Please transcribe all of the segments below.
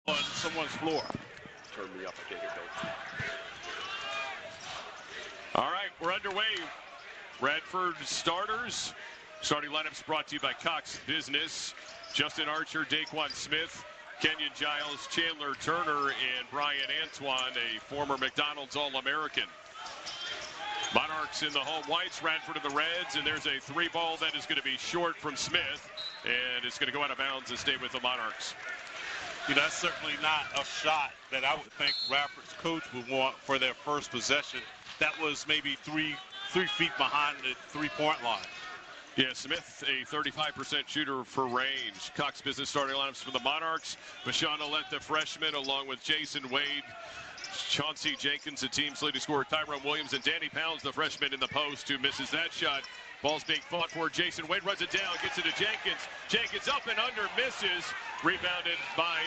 on someone's floor. Turn me up. I can't hear Bill. All right, we're underway. Radford starters. Starting lineups brought to you by Cox Business. Justin Archer, Daquan Smith, Kenyon Giles, Chandler Turner, and Brian Antoine, a former McDonald's All-American. Monarchs in the home whites, Radford in the reds, and there's a three ball that is going to be short from Smith, and it's going to go out of bounds and stay with the Monarchs. You know, that's certainly not a shot that I would think Radford's coach would want for their first possession. That was maybe three feet behind the three-point line. Yeah, Smith, a 35% shooter for range. Cox Business starting lineups for the Monarchs. Bashawn Ouellette, the freshman, along with Jason Wade, Chauncey Jenkins, the team's leading scorer, Tyrone Williams, and Danny Pounds, the freshman in the post, who misses that shot. Ball's being fought for. Jason Wade runs it down, gets it to Jenkins. Jenkins up and under, misses. Rebounded by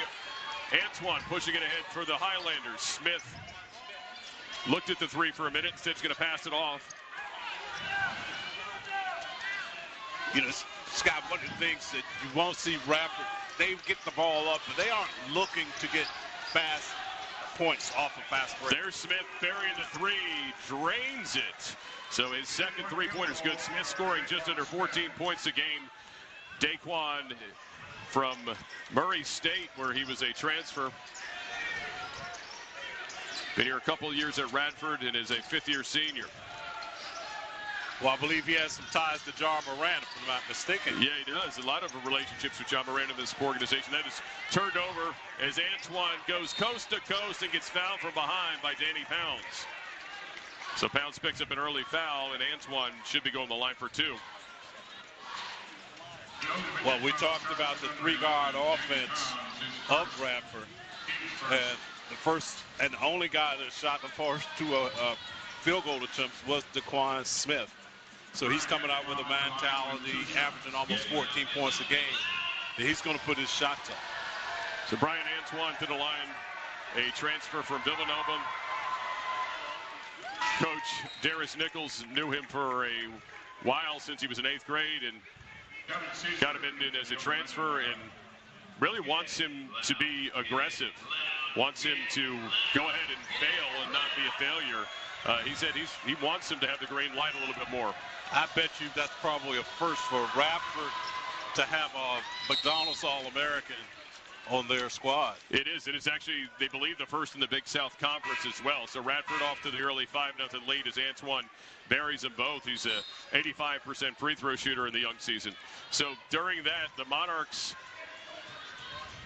Antoine, pushing it ahead for the Highlanders. Smith looked at the three for a minute, instead he's going to pass it off. You know, Scott, one of the things that you won't see Radford, they get the ball up, but they aren't looking to get fast points off of fast break. There's Smith burying the three, drains it. So his second three-pointer's good. Smith scoring just under 14 points a game. Daquan from Murray State, where he was a transfer. Been here a couple of years at Radford and is a fifth-year senior. Well, I believe he has some ties to John Moran, if I'm not mistaken. Yeah, he does. A lot of relationships with John Moran in this organization. That is turned over as Antoine goes coast to coast and gets fouled from behind by Danny Pounds. So Pounds picks up an early foul, and Antoine should be going the line for two. Well, we talked about the three-guard offense of Radford. And the first and the only guy that shot the first two field goal attempts was Daquan Smith. So he's coming out with a mentality, averaging almost 14 points a game. And he's going to put his shots up. So Brian Antoine to the line, a transfer from Villanova. Coach Darius Nichols knew him for a while since he was in 8th grade and got him in as a transfer and really wants him to be aggressive, wants him to go ahead and fail and not be a failure. He said he wants him to have the green light a little bit more. I bet you that's probably a first for Radford to have a McDonald's All-American on their squad. It is. It is actually, they believe, the first in the Big South Conference as well. So Radford off to the early 5-0 lead as Antoine buries them both. He's a 85% free throw shooter in the young season. So during that, the Monarchs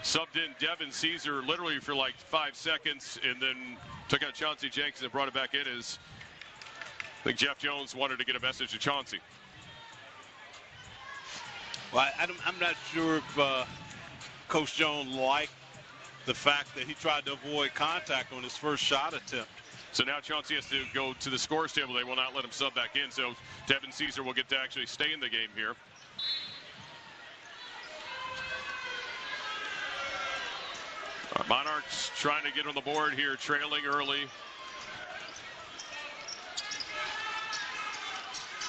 subbed in Devin Caesar literally for like 5 seconds and then took out Chauncey Jenkins and brought it back in as I think Jeff Jones wanted to get a message to Chauncey. Well, I'm not sure if Coach Jones liked the fact that he tried to avoid contact on his first shot attempt. So now Chauncey has to go to the scores table. They will not let him sub back in. So Devin Caesar will get to actually stay in the game here. Our Monarchs trying to get on the board here, trailing early.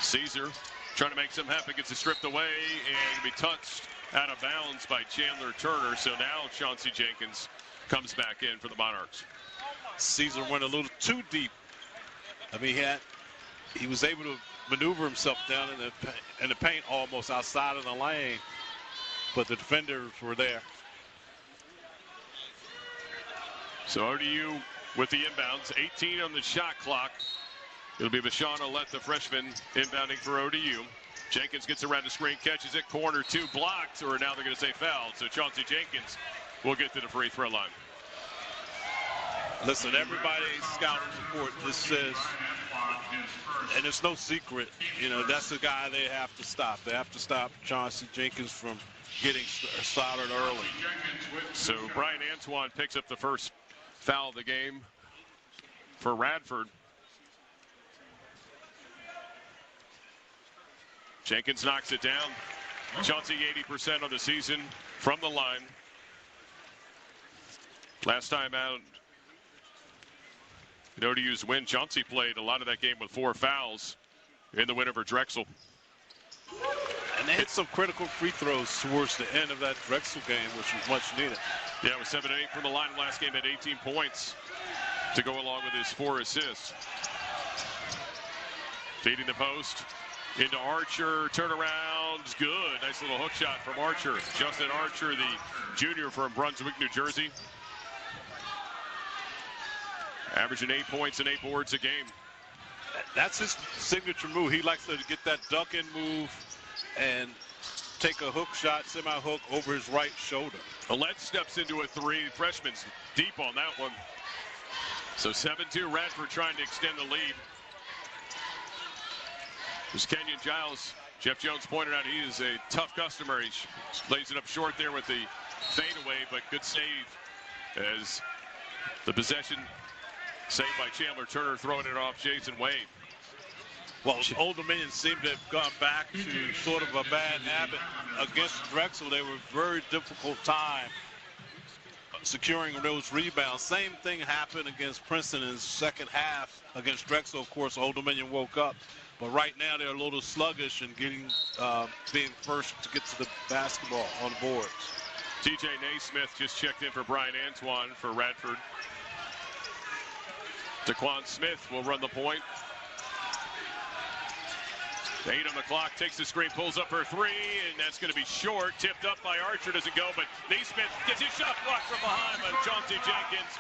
Caesar trying to make something happen, gets it stripped away and be touched out of bounds by Chandler Turner. So now Chauncey Jenkins comes back in for the Monarchs. Caesar went a little too deep. I mean, he was able to maneuver himself down in the paint almost outside of the lane, but the defenders were there. So ODU with the inbounds, 18 on the shot clock. It'll be Bashawn Ouellette, the freshman, inbounding for ODU. Jenkins gets around the screen, catches it, corner two, blocked, or now they're going to say fouled. So Chauncey Jenkins will get to the free throw line. Listen, everybody scouting report just says, and it's no secret, you know, that's the guy they have to stop. They have to stop Chauncey Jenkins from getting started early. So Brian Antoine picks up the first foul of the game for Radford. Jenkins knocks it down. Chauncey 80% on the season from the line. Last time out in ODU's win, Chauncey played a lot of that game with 4 fouls in the win over Drexel. And they hit some critical free throws towards the end of that Drexel game, which was much needed. Yeah, it was 7-8 from the line last game at 18 points to go along with his 4 assists. Feeding the post into Archer. Turnaround, good. Nice little hook shot from Archer. Justin Archer, the junior from Brunswick, New Jersey. Averaging 8 points and 8 boards a game. That's his signature move. He likes to get that duck-in move and take a hook shot, semi-hook over his right shoulder. Alette steps into a 3. Freshman's deep on that one. So 7-2, Radford trying to extend the lead. There's Kenyon Giles. Jeff Jones pointed out he is a tough customer. He lays it up short there with the fadeaway, but good save as the possession saved by Chandler Turner, throwing it off Jason Wade. Well, Old Dominion seemed to have gone back to sort of a bad habit against Drexel. They were a very difficult time securing those rebounds. Same thing happened against Princeton in the second half against Drexel. Of course, Old Dominion woke up. But right now they're a little sluggish in getting being first to get to the basketball on the boards. TJ Naismith just checked in for Brian Antoine for Radford. Daquan Smith will run the point. 8 on the clock, takes the screen, pulls up her 3, and that's going to be short. Tipped up by Archer, doesn't go, but Naismith gets his shot blocked from behind by Chauncey Jenkins.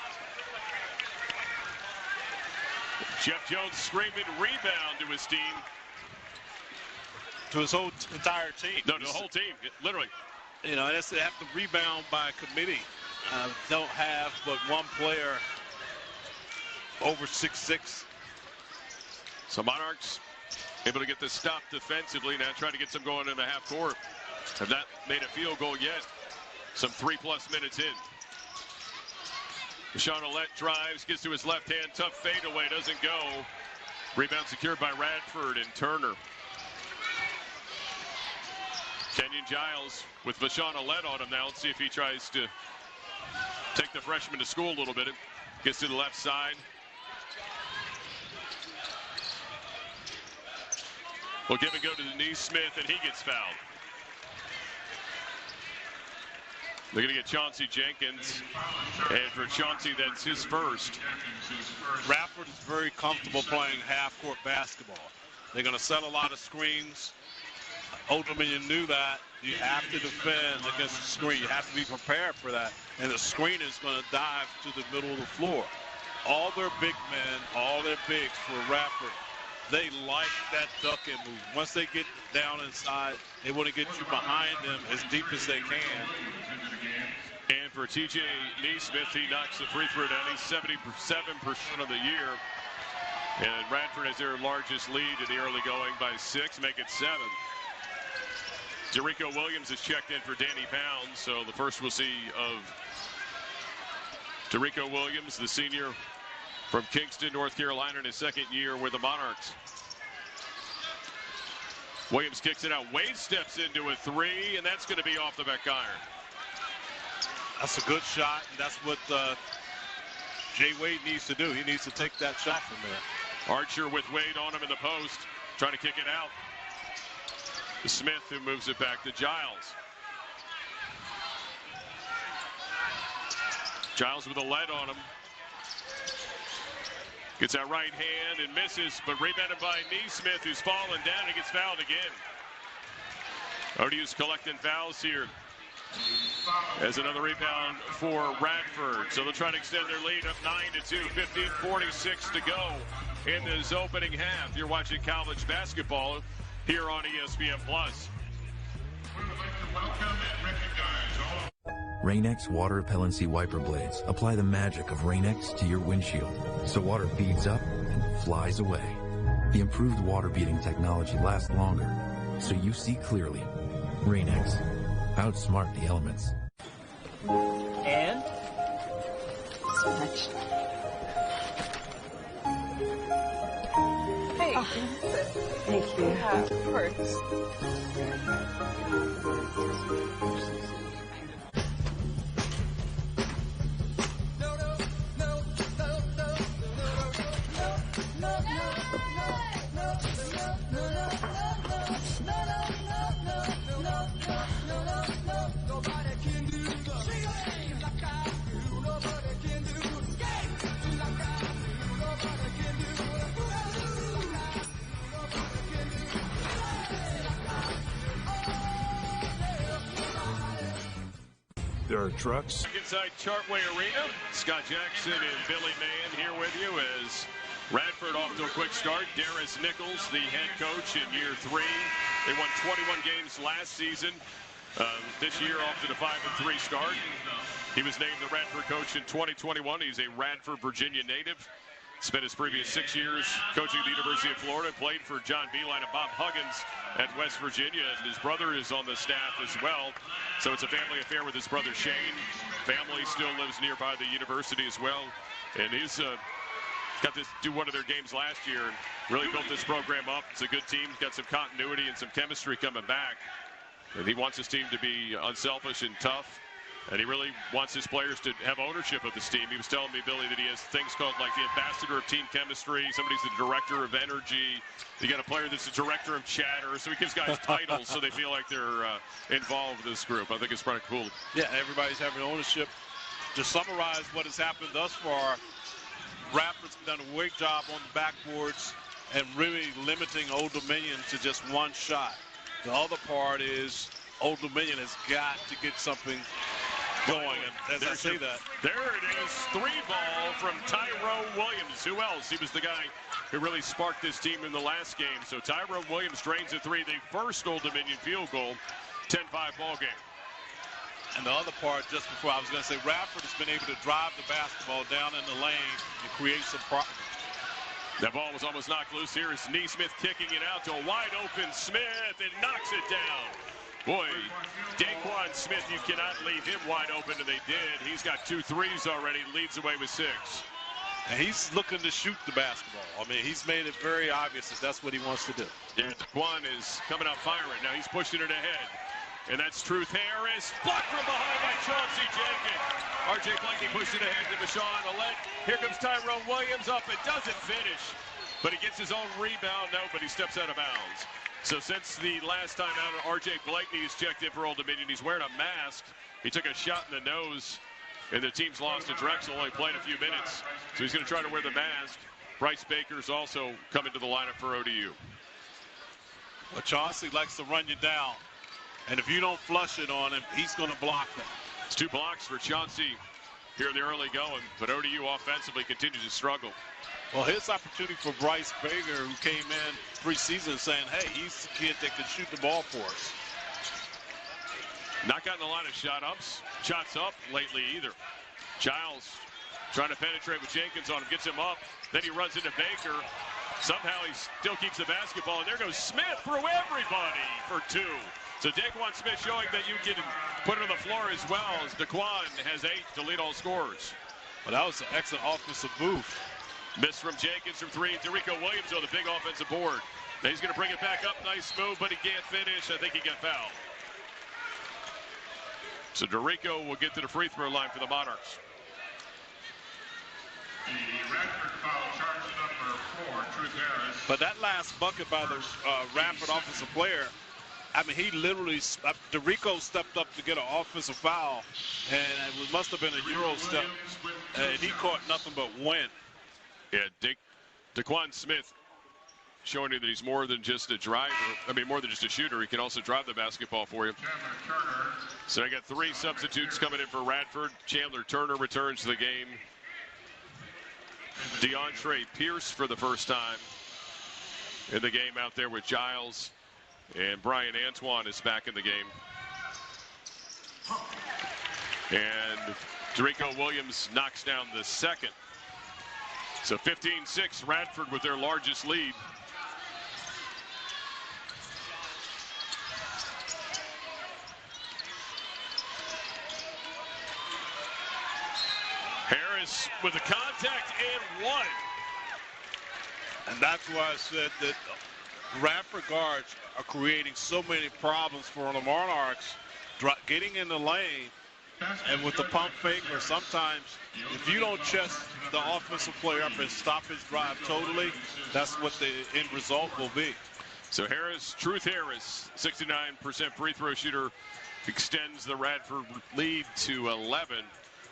Jeff Jones screaming rebound to his team. To his whole entire team. No, to the whole team, literally. You know, they have to rebound by committee. Don't have but one player over 6'6". So Monarchs able to get this stop defensively, now trying to get some going in the half court. Have not made a field goal yet. Some 3+ minutes in. Deshaun Alette drives, gets to his left hand, tough fadeaway, doesn't go. Rebound secured by Radford and Turner. Kenyon Giles with Deshaun Alette on him now. Let's see if he tries to take the freshman to school a little bit. Gets to the left side. We'll give and go to Denise Smith, and he gets fouled. They're going to get Chauncey Jenkins, and for Chauncey, that's his first. Radford is very comfortable playing half-court basketball. They're going to set a lot of screens. Old Dominion knew that. You have to defend against the screen. You have to be prepared for that. And the screen is going to dive to the middle of the floor. All their big men, all their bigs for Radford, they like that duck-in move. Once they get down inside, they want to get you behind them as deep as they can. And for TJ Naismith, he knocks the free throw down. He's 77% of the year. And Radford has their largest lead in the early going by 6, make it 7. Jericho Williams has checked in for Danny Pound, so the first we'll see of Jericho Williams, the senior from Kingston, North Carolina, in his second year with the Monarchs. Williams kicks it out. Wade steps into a 3, and that's going to be off the back iron. That's a good shot, and that's what Jay Wade needs to do. He needs to take that shot from there. Archer with Wade on him in the post, trying to kick it out. Smith, who moves it back to Giles. Giles with a lead on him. Gets that right hand and misses, but rebounded by Naismith, who's fallen down and gets fouled again. ODU's collecting fouls here. As another rebound for Radford. So they'll try to extend their lead up 9-2, 15:46 to go in this opening half. You're watching college basketball here on ESPN+. Rain-X water repellency wiper blades apply the magic of Rain-X to your windshield, so water beads up and flies away. The improved water beading technology lasts longer, so you see clearly. Rain-X. Outsmart the elements. And so much. Hey, thank you. Yeah, of course. There are trucks. Inside Chartway Arena, Scott Jackson and Billy Mann here with you as Radford off to a quick start. Darius Nichols, the head coach in year 3. They won 21 games last season. This year off to the 5-3 start. He was named the Radford coach in 2021. He's a Radford, Virginia native. Spent his previous 6 years coaching at the University of Florida. Played for John Beeline and Bob Huggins at West Virginia. And his brother is on the staff as well. So it's a family affair with his brother Shane. Family still lives nearby the university as well. And he's got to do one of their games last year and really built this program up. It's a good team. Got some continuity and some chemistry coming back. And he wants his team to be unselfish and tough. And he really wants his players to have ownership of this team. He was telling me, Billy, that he has things called like the ambassador of team chemistry. Somebody's the director of energy. You got a player that's the director of chatter. So he gives guys titles so they feel like they're involved with this group. I think it's pretty cool. Yeah, everybody's having ownership. To summarize what has happened thus far, Radford's done a great job on the backboards and really limiting Old Dominion to just one shot. The other part is Old Dominion has got to get something going. And as I say that, there it is, 3-ball from Tyrone Williams. Who else? He was the guy who really sparked this team in the last game. So Tyrone Williams drains a 3, the first Old Dominion field goal, 10-5 ball game. And the other part, just before I was going to say, Radford has been able to drive the basketball down in the lane and create some problems. That ball was almost knocked loose. Here is Neesmith kicking it out to a wide open Smith and knocks it down. Boy, Daquan Smith, you cannot leave him wide open, and they did. He's got 2 threes already, leads away with 6. And he's looking to shoot the basketball. I mean, he's made it very obvious that that's what he wants to do. Yeah, Daquan is coming out firing. Now he's pushing it ahead. And that's Truth Harris. Blocked from behind by Chauncey Jenkins. R.J. Blakeney pushed it ahead to Bashawn Alette. Here comes Tyrone Williams up. It doesn't finish. But he gets his own rebound. No, but he steps out of bounds. So since the last time out, R.J. Blakeney has checked in for Old Dominion. He's wearing a mask. He took a shot in the nose. And the team's lost to Drexel, only playing a few minutes. So he's going to try to wear the mask. Bryce Baker's also coming to the lineup for ODU. Well, Chauncey likes to run you down. And if you don't flush it on him, he's going to block them. It's 2 blocks for Chauncey here in the early going. But ODU offensively continues to struggle. Well, his opportunity for Bryce Baker, who came in preseason saying, hey, he's the kid that can shoot the ball for us. Not gotten a lot of shots up lately either. Giles trying to penetrate with Jenkins on him, gets him up. Then he runs into Baker. Somehow he still keeps the basketball, and there goes Smith through everybody for 2. So Daquan Smith showing that you can put it on the floor as well, as Daquan has 8 to lead all scorers. Well, that was an excellent offensive move. Miss from Jenkins from 3. Derico Williams on the big offensive board. Now he's going to bring it back up. Nice move, but he can't finish. I think he got fouled. So Derico will get to the free throw line for the Monarchs. The Radford foul charge number 4, Truth Harris. But that last bucket by the Radford offensive player, I mean, he literally, Derico stepped up to get an offensive foul, and it must have been a Euro step, and he caught nothing but wind. Yeah, Daquan Smith showing you that he's more than just a driver. I mean, more than just a shooter. He can also drive the basketball for you. So I got 3 substitutes coming in for Radford. Chandler Turner returns to the game. DeAndre Pierce for the first time in the game out there with Giles. And Brian Antoine is back in the game. And Derico Williams knocks down the second. So 15-6, Radford with their largest lead. Harris with the contact and 1. And that's why I said that Radford guards are creating so many problems for the Monarchs, getting in the lane, and with the pump fake, or sometimes if you don't chest the offensive player up and stop his drive totally, that's what the end result will be. So Harris, Truth Harris, 69% free throw shooter, extends the Radford lead to 11,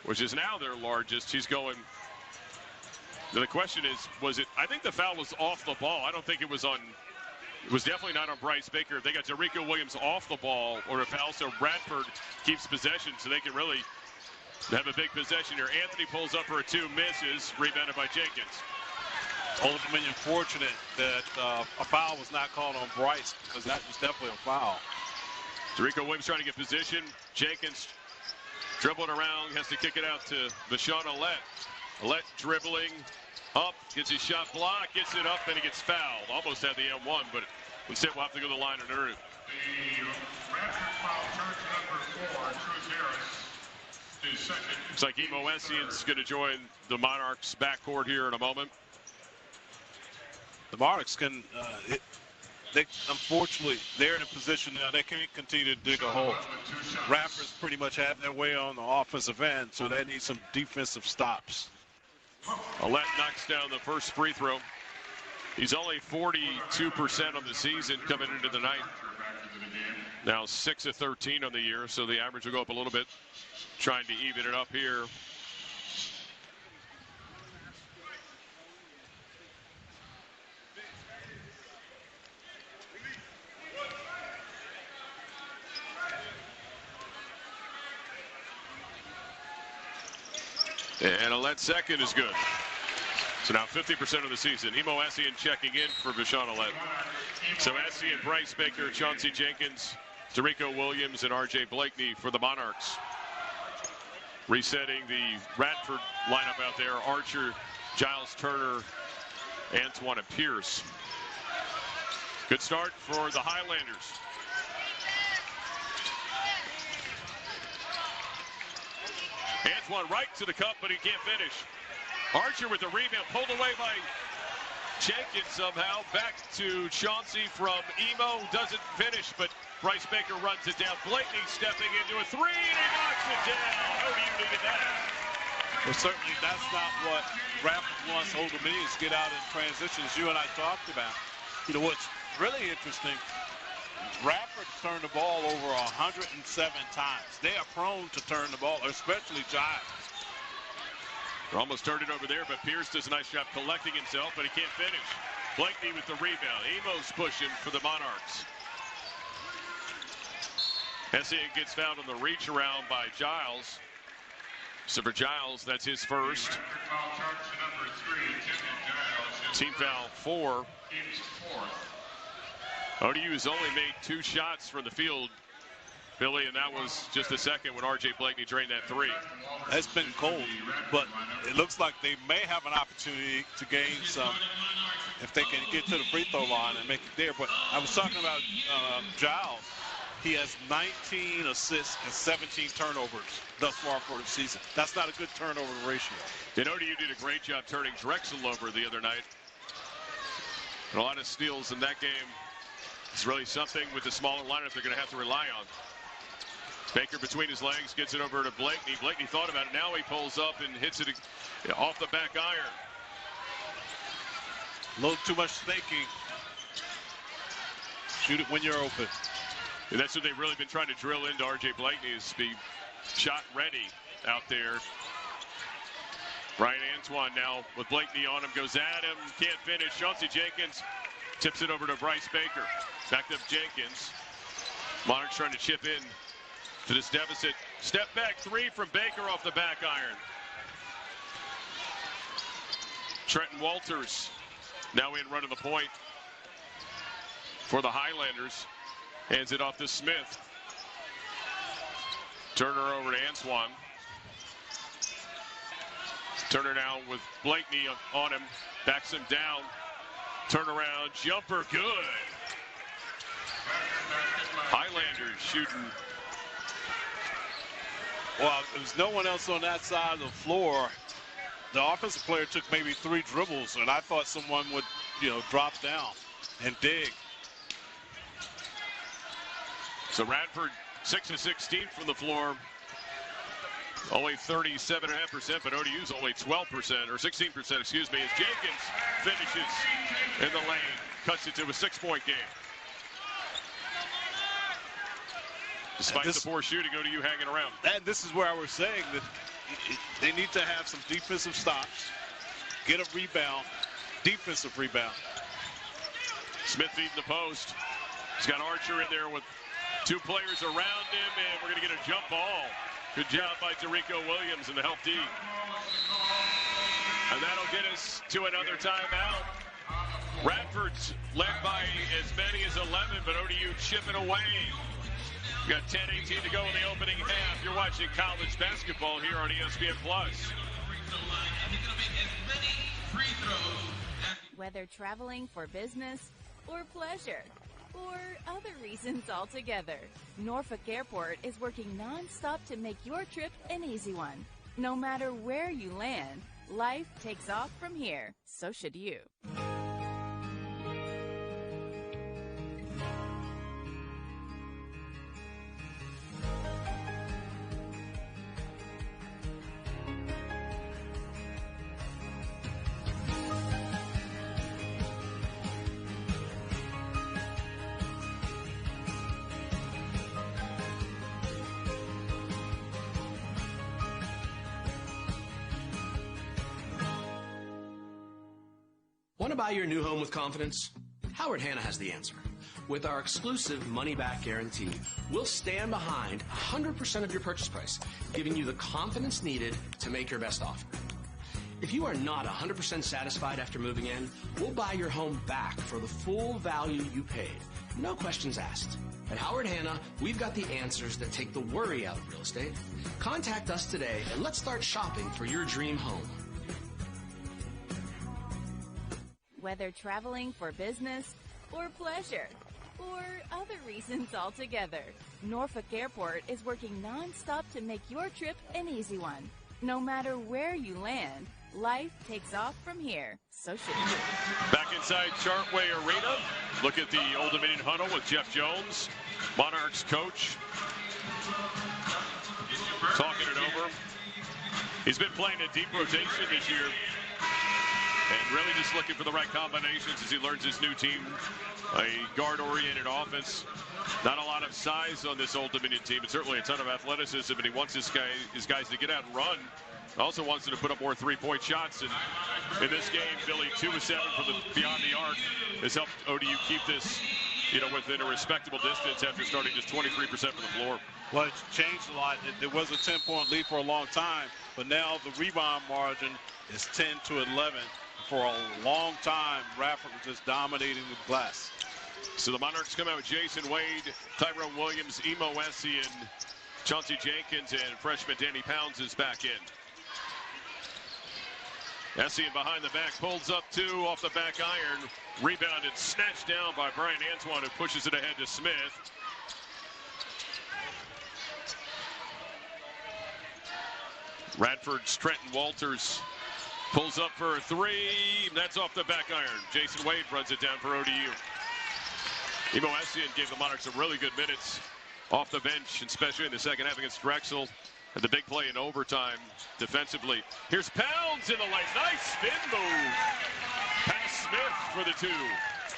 which is now their largest. He's going. The question is, was it? I think the foul was off the ball. I don't think it was on It was definitely not on Bryce Baker. They got Derico Williams off the ball or a foul, so Radford keeps possession, so they can really have a big possession here. Anthony pulls up for a 2, misses, rebounded by Jenkins. Old Dominion fortunate that a foul was not called on Bryce, because that was definitely a foul. Derico Williams trying to get position. Jenkins dribbling around, has to kick it out to Vashon Alette. Alette dribbling up, gets his shot blocked, gets it up, and he gets fouled. Almost had the M1, but instead we'll have to go to the line and earn it. The Radford foul charge number 4, Cruz Harris, is second. Looks like Emo Essian's going to join the Monarchs backcourt here in a moment. The Monarchs can, they unfortunately, they're in a position now they can't continue to dig a hole. Radford's pretty much had their way on the offensive end, so they need some defensive stops. Alette knocks down the first free throw. He's only 42% on the season coming into the night. Now 6 of 13 on the year, so the average will go up a little bit. Trying to even it up here. And Alette's second is good. So now 50% of the season. Emo Essian checking in for Vashon Alette. So Essian, Bryce Baker, Chauncey Jenkins, Derico Williams, and R.J. Blakeney for the Monarchs. Resetting the Radford lineup out there. Archer, Giles Turner, Antoine, and Pierce. Good start for the Highlanders. Antoine right to the cup, but he can't finish. Archer with the rebound, pulled away by Jenkins somehow. Back to Chauncey from Emo, doesn't finish, but Bryce Baker runs it down. Blakeney stepping into a 3, and he knocks it down. ODU needed that. Well, certainly that's not what Radford wants Old Dominion to get out in transition, as you and I talked about. You know, what's really interesting, Radford turned the ball over 107 times. They are prone to turn the ball, especially Giles. Almost turned it over there, but Pierce does a nice job collecting himself, but he can't finish. Blakeney with the rebound. Emo's pushing for the Monarchs. Essian gets fouled on the reach around by Giles. So for Giles, that's his first. Team foul 4. ODU has only made 2 shots from the field, Billy, and that was just the second when R.J. Blakeney drained that 3. That's been cold, but it looks like they may have an opportunity to gain some if they can get to the free throw line and make it there. But I was talking about Giles. He has 19 assists and 17 turnovers thus far for the season. That's not a good turnover ratio. And ODU did a great job turning Drexel over the other night. And a lot of steals in that game. It's really something with the smaller lineup they're going to have to rely on. Baker between his legs gets it over to Blakeney. Blakeney thought about it. Now he pulls up and hits it off the back iron. A little too much thinking. Shoot it when you're open. And that's what they've really been trying to drill into R.J. Blakeney, is be shot ready out there. Ryan Antoine now with Blakeney on him, goes at him, can't finish. Chauncey Jenkins tips it over to Bryce Baker. Back up Jenkins. Monarchs trying to chip in to this deficit. Step back 3 from Baker off the back iron. Trenton Walters now in running the point for the Highlanders. Hands it off to Smith. Turner over to Antoine. Turner now with Blakeney on him. Backs him down. Turnaround jumper, good. Highlanders shooting. Well, there's no one else on that side of the floor. The offensive player took maybe 3 dribbles, and I thought someone would, drop down and dig. So Radford 6 of 16 from the floor. Only 37.5%, but ODU's only 12%, or 16%, excuse me, as Jenkins finishes in the lane, cuts it to a 6-point game. Despite the poor shooting, ODU hanging around. And this is where I was saying that they need to have some defensive stops, get a rebound, defensive rebound. Smith feeding the post. He's got Archer in there with 2 players around him, and we're going to get a jump ball. Good job by Derico Williams in the help D. And that'll get us to another timeout. Radford's led by as many as 11, but ODU chipping away. We got 10-18 to go in the opening half. You're watching college basketball here on ESPN+. Whether traveling for business or pleasure or other reasons altogether, Norfolk Airport is working non-stop to make your trip an easy one. No matter where you land, life takes off from here. So should you. Want to buy your new home with confidence? Howard Hanna has the answer. With our exclusive money-back guarantee, we'll stand behind 100% of your purchase price, giving you the confidence needed to make your best offer. If you are not 100% satisfied after moving in, we'll buy your home back for the full value you paid. No questions asked. At Howard Hanna, we've got the answers that take the worry out of real estate. Contact us today and let's start shopping for your dream home. Whether traveling for business or pleasure or other reasons altogether, Norfolk Airport is working non-stop to make your trip an easy one. No matter where you land, life takes off from here. So should you. Back inside Chartway Arena. Look at the Old Dominion huddle with Jeff Jones, Monarchs coach, talking it over. He's been playing a deep rotation this year. And really just looking for the right combinations as he learns his new team, a guard-oriented offense. Not a lot of size on this Old Dominion team, but certainly a ton of athleticism, and he wants his guys to get out and run. Also wants them to put up more three-point shots. And in this game, Billy, 2 of 7 from beyond the arc has helped ODU keep this, within a respectable distance after starting just 23% from the floor. Well, it's changed a lot. There was a 10-point lead for a long time, but now the rebound margin is 10 to 11. For a long time, Radford was just dominating the glass. So the Monarchs come out with Jason Wade, Tyrone Williams, Emo Essie, and Chauncey Jenkins, and freshman Danny Pounds is back in. Essie behind the back, pulls up 2 off the back iron. Rebounded, snatched down by Brian Antoine, who pushes it ahead to Smith. Radford's Trenton Walters pulls up for a 3. That's off the back iron. Jason Wade runs it down for ODU. Emo Essian gave the Monarchs some really good minutes off the bench, especially in the second half against Drexel. And the big play in overtime defensively. Here's Pounds in the lane. Nice spin move. Pass Smith for the 2.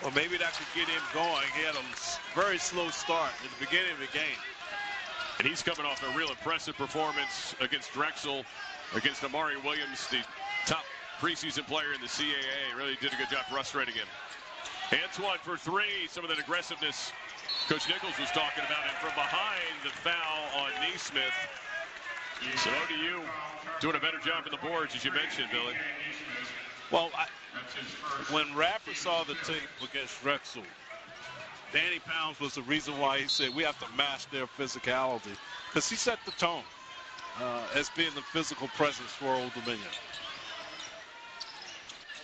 Well, maybe that could get him going. He had a very slow start at the beginning of the game. And he's coming off a real impressive performance against Drexel, against Amari Williams, the top preseason player in the CAA. Really did a good job frustrating him. Antoine for 3. Some of that aggressiveness Coach Nichols was talking about, and from behind the foul on Neesmith. So ODU doing a better job in the boards, as you mentioned, Billy. Well, when Radford saw the tape against Drexel, Danny Pounds was the reason why he said we have to match their physicality, because he set the tone as being the physical presence for Old Dominion.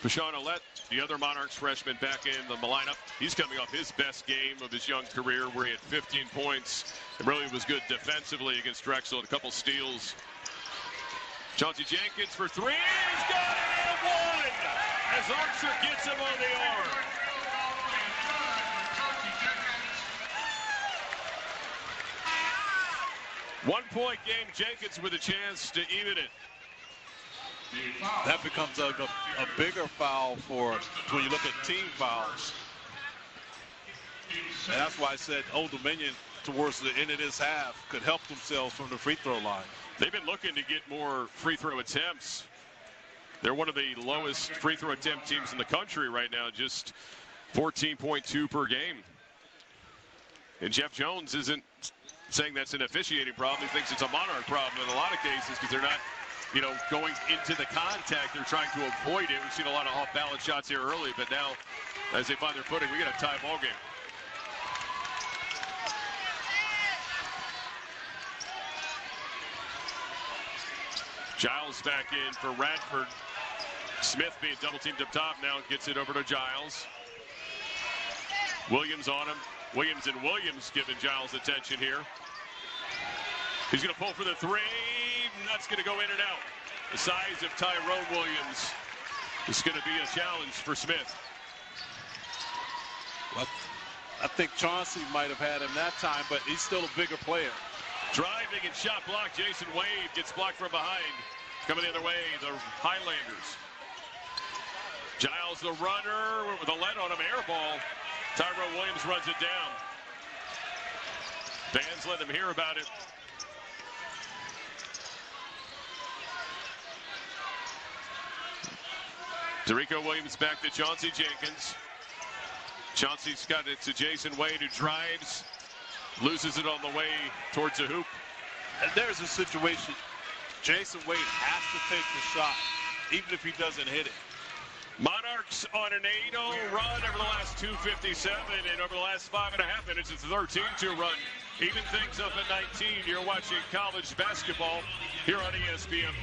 Bashawn Ouellette, the other Monarchs freshman, back in the lineup. He's coming off his best game of his young career, where he had 15 points and really was good defensively against Drexel. A couple steals. Chauncey Jenkins for 3. He's got it and 1 as Archer gets him on the arm. One-point game. Jenkins with a chance to even it. That becomes a bigger foul when you look at team fouls. And that's why I said Old Dominion, towards the end of this half, could help themselves from the free throw line. They've been looking to get more free throw attempts. They're one of the lowest free throw attempt teams in the country right now, just 14.2 per game. And Jeff Jones isn't saying that's an officiating problem. He thinks it's a Monarch problem in a lot of cases because they're not, going into the contact. They're trying to avoid it. We've seen a lot of off-balance shots here early, but now as they find their footing, we got a tie ball game. Giles back in for Radford. Smith being double-teamed up top now gets it over to Giles. Williams on him. Williams and Williams giving Giles attention here. He's going to pull for the three. That's going to go in and out. The size of Tyrone Williams is going to be a challenge for Smith. Well, I think Chauncey might have had him that time, but he's still a bigger player. Driving and shot block. Jason Wade gets blocked from behind. Coming the other way, the Highlanders. Giles, the runner, with a lead on him, air ball. Tyrone Williams runs it down. Fans let them hear about it. Derico Williams back to Chauncey Jenkins. Chauncey's got it to Jason Wade, who drives, loses it on the way towards the hoop. And there's a situation. Jason Wade has to take the shot, even if he doesn't hit it. Monarchs on an 8-0 run over the last 2:57, and over the last 5.5 minutes, it's a 13-2 run. Even things up at 19. You're watching college basketball here on ESPN+.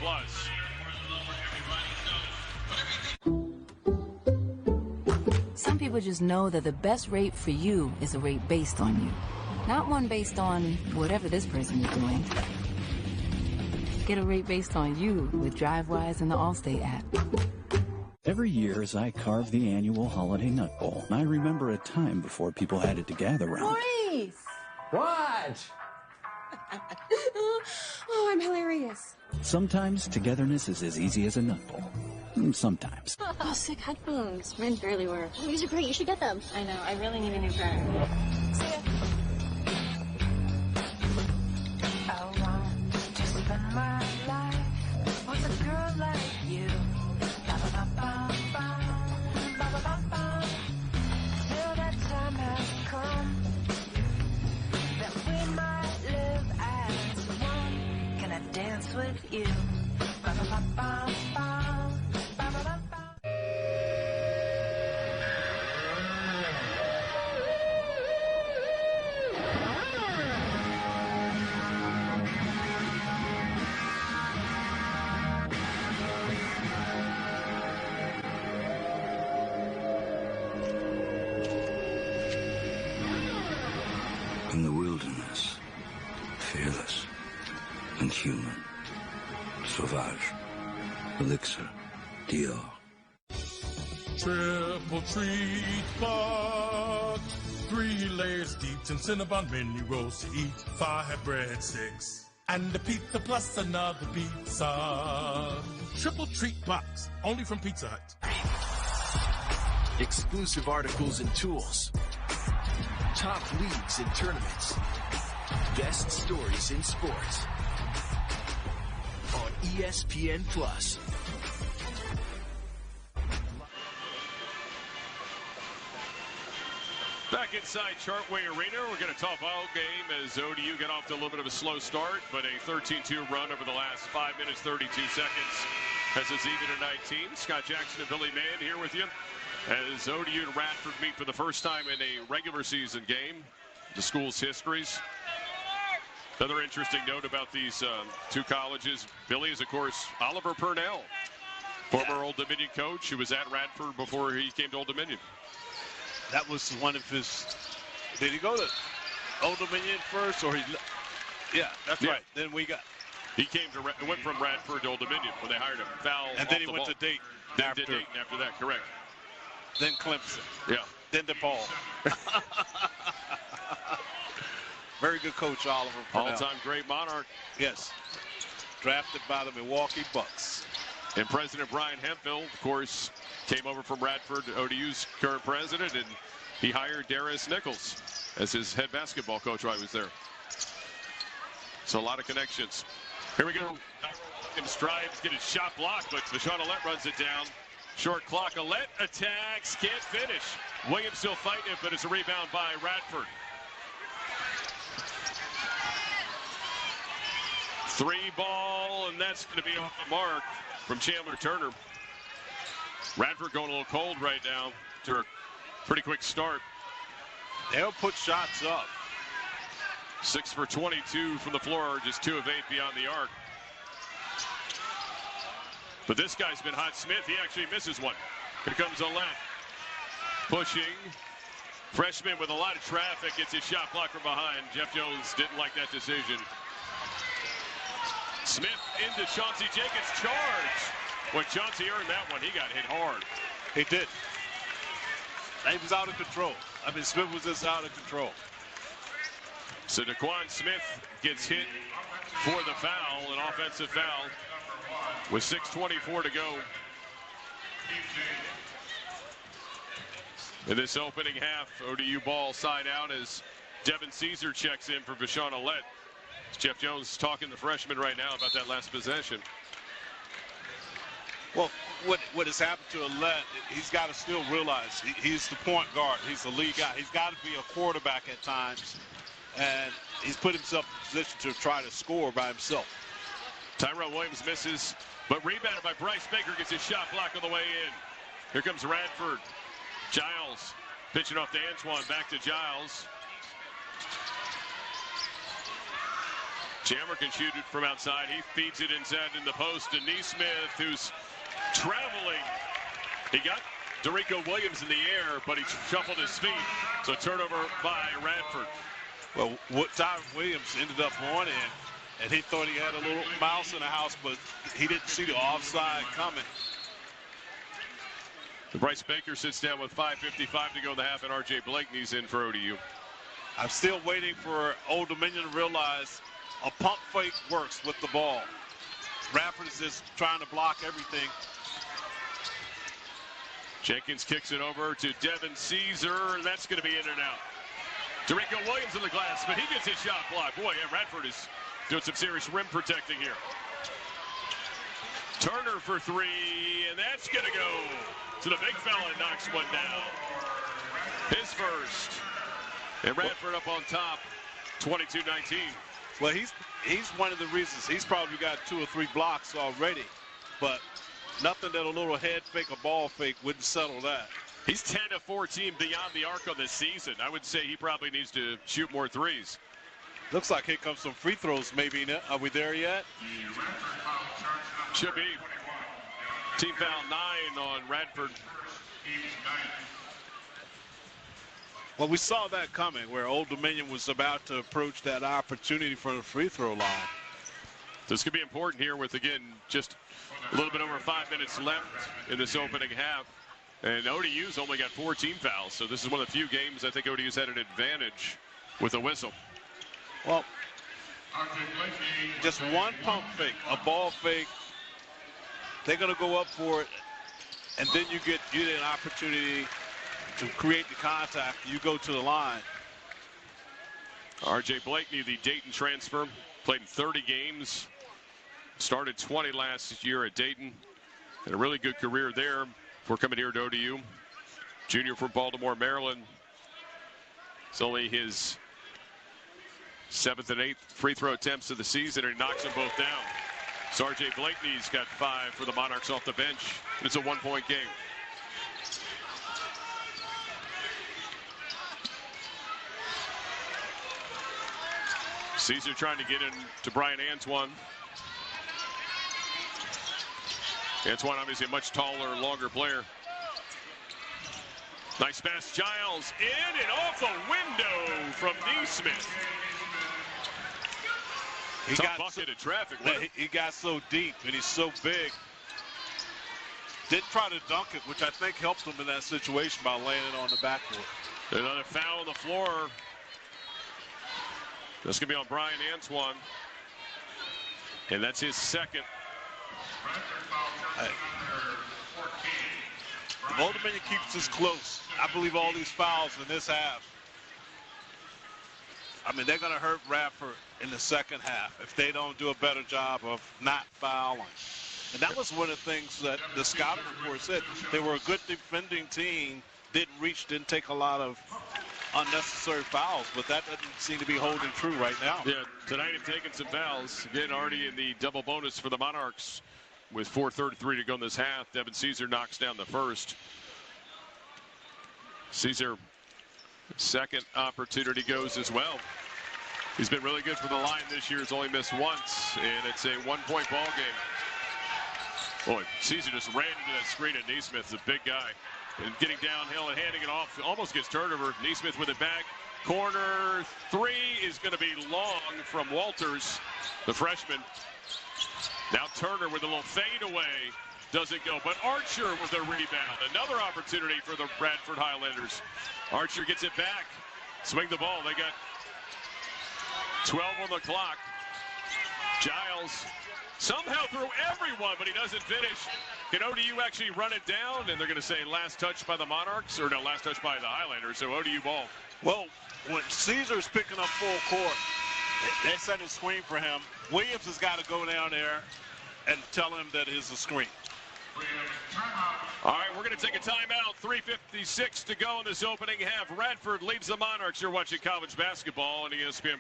Some people just know that the best rate for you is a rate based on you, not one based on whatever this person is doing. Get a rate based on you with DriveWise and the Allstate app. Every year as I carve the annual holiday nut bowl, I remember a time before people had it to gather around. Maurice! What? Oh, I'm hilarious. Sometimes togetherness is as easy as a nut bowl. Sometimes. Oh, sick headphones. Mine barely work. These are great. You should get them. I know. I really need a new pair. See ya. I want to spend my life with a girl like you. Till that time has come that we might live as one. Can I dance with you? In the wilderness, fearless and human, sauvage, elixir, Dior. Triple treat bug, 3 layers deep, 10 Cinnabon mini rolls to eat, 5 breadsticks, and a pizza plus another pizza. Triple treat box, only from Pizza Hut. Exclusive articles and tools. Top leagues and tournaments. Best stories in sports. On ESPN+. Back inside Chartway Arena, we're going to talk ball game as ODU got off to a little bit of a slow start, but a 13-2 run over the last 5 minutes, 32 seconds has us even at 19. Scott Jackson and Billy Mann here with you as ODU and Radford meet for the first time in a regular season game. The school's histories. Another interesting note about these two colleges, Billy, is, of course, Oliver Purnell, former Old Dominion coach who was at Radford before he came to Old Dominion. That was one of his. Did he go to Old Dominion first, or he? Yeah, that's right. Then He came to went from Radford to Old Dominion when they hired him. Foul. And then he went to Dayton. Then to Dayton after that, correct. Then Clemson. Yeah. Then DePaul. Very good coach, Oliver Purnell. All-time great Monarch. Yes. Drafted by the Milwaukee Bucks. And President Brian Hemphill, of course, came over from Radford, ODU's current president, and he hired Darius Nichols as his head basketball coach while he was there. So a lot of connections. Here we go. Williams drives, get his shot blocked, but Vashon Alette runs it down. Short clock, Alette attacks, can't finish. Williams still fighting it, but it's a rebound by Radford. 3-ball, and that's going to be off the mark from Chandler Turner. Radford going a little cold right now to a pretty quick start. They'll put shots up. 6 for 22 from the floor, just 2 of 8 beyond the arc. But this guy's been hot. Smith, he actually misses one. Here comes Alette. Pushing. Freshman with a lot of traffic gets his shot blocked from behind. Jeff Jones didn't like that decision. Smith into Chauncey Jenkins, charge. When Chauncey earned that one, he got hit hard. He did. He was out of control. I mean, Smith was just out of control. So DeQuan Smith gets hit for the foul, an offensive foul, with 6:24 to go. In this opening half, ODU ball side out as Devin Caesar checks in for Vashon Alette. Jeff Jones talking to the freshman right now about that last possession. Well, what has happened to Alette, he's got to still realize he's the point guard. He's the lead guy. He's got to be a quarterback at times, and he's put himself in a position to try to score by himself. Tyrell Williams misses, but rebounded by Bryce Baker, gets his shot blocked on the way in. Here comes Radford. Giles pitching off to Antoine, back to Giles. Jammer can shoot it from outside. He feeds it inside in the post to Neesmith, who's traveling. He got Dorico Williams in the air, but he shuffled his feet. So turnover by Radford. Well, Tyron Williams ended up on in, and he thought he had a little mouse in the house, but he didn't see the offside coming. Bryce Baker sits down with 5:55 to go in the half, and R.J. Blakeney's in for ODU. I'm still waiting for Old Dominion to realize a pump fake works with the ball. Radford is just trying to block everything. Jenkins kicks it over to Devin Caesar, and that's going to be in and out. Dorico Williams in the glass, but he gets his shot blocked. Boy, yeah, Radford is doing some serious rim protecting here. Turner for 3, and that's going to go to the big fella and knocks one down. His first. And Radford up on top, 22-19. Well, he's one of the reasons. He's probably got 2 or 3 blocks already, but nothing that a little head fake or ball fake wouldn't settle that. He's 10 of 14 beyond the arc on this season. I would say he probably needs to shoot more threes. Looks like here comes some free throws maybe. Are we there yet? Should be. Team foul 9 on Radford. Well, we saw that coming where Old Dominion was about to approach that opportunity for the free throw line. This could be important here with, again, just a little bit over 5 minutes left in this opening half. And ODU's only got 14 fouls, so this is one of the few games I think ODU's had an advantage with a whistle. Well, just one pump fake, a ball fake. They're going to go up for it, and then you get an opportunity to create the contact. You go to the line. R.J. Blakeney, the Dayton transfer, played in 30 games, started 20 last year at Dayton, and a really good career there before coming here to ODU. Junior from Baltimore, Maryland. It's only his 7th and 8th free throw attempts of the season, and he knocks them both down. So R.J. Blakeney's got 5 for the Monarchs off the bench. It's a 1-point game. Caesar trying to get in to Brian Antoine. Antoine obviously a much taller, longer player. Nice pass, Giles in and off the window from Neesmith. He got bucket of traffic. He got so deep and he's so big. Didn't try to dunk it, which I think helped him in that situation by laying it on the backboard. Another foul on the floor. This could be on Brian Antoine. And that's his second. Hey. If Old Dominion keeps this close, I believe all these fouls in this half, I mean, they're going to hurt Radford in the second half if they don't do a better job of not fouling. And that was one of the things that the scouting report said. They were a good defending team, didn't take a lot of unnecessary fouls, but that doesn't seem to be holding true right now. Yeah, tonight have taken some fouls. Again, already in the double bonus for the Monarchs with 4:33 to go in this half. Devin Caesar knocks down the first. Caesar, second opportunity goes as well. He's been really good for the line this year. He's only missed once, and it's a 1-point ball game. Boy, Caesar just ran into that screen at Neesmith, a big guy. And getting downhill and handing it off, almost gets turnover. Neesmith with it back. Corner three is going to be long from Walters, the freshman. Now Turner with a little fade away. Doesn't go, but Archer with a rebound. Another opportunity for the Radford Highlanders. Archer gets it back. Swing the ball. They got 12 on the clock. Giles somehow threw everyone, but he doesn't finish. Can ODU actually run it down? And they're going to say last touch by the Monarchs, or no, last touch by the Highlanders, so ODU ball. Well, when Caesar's picking up full court, they set a screen for him. Williams has got to go down there and tell him that it's a screen. All right, we're going to take a timeout. 3:56 to go in this opening half. Radford leads the Monarchs. You're watching college basketball on ESPN+.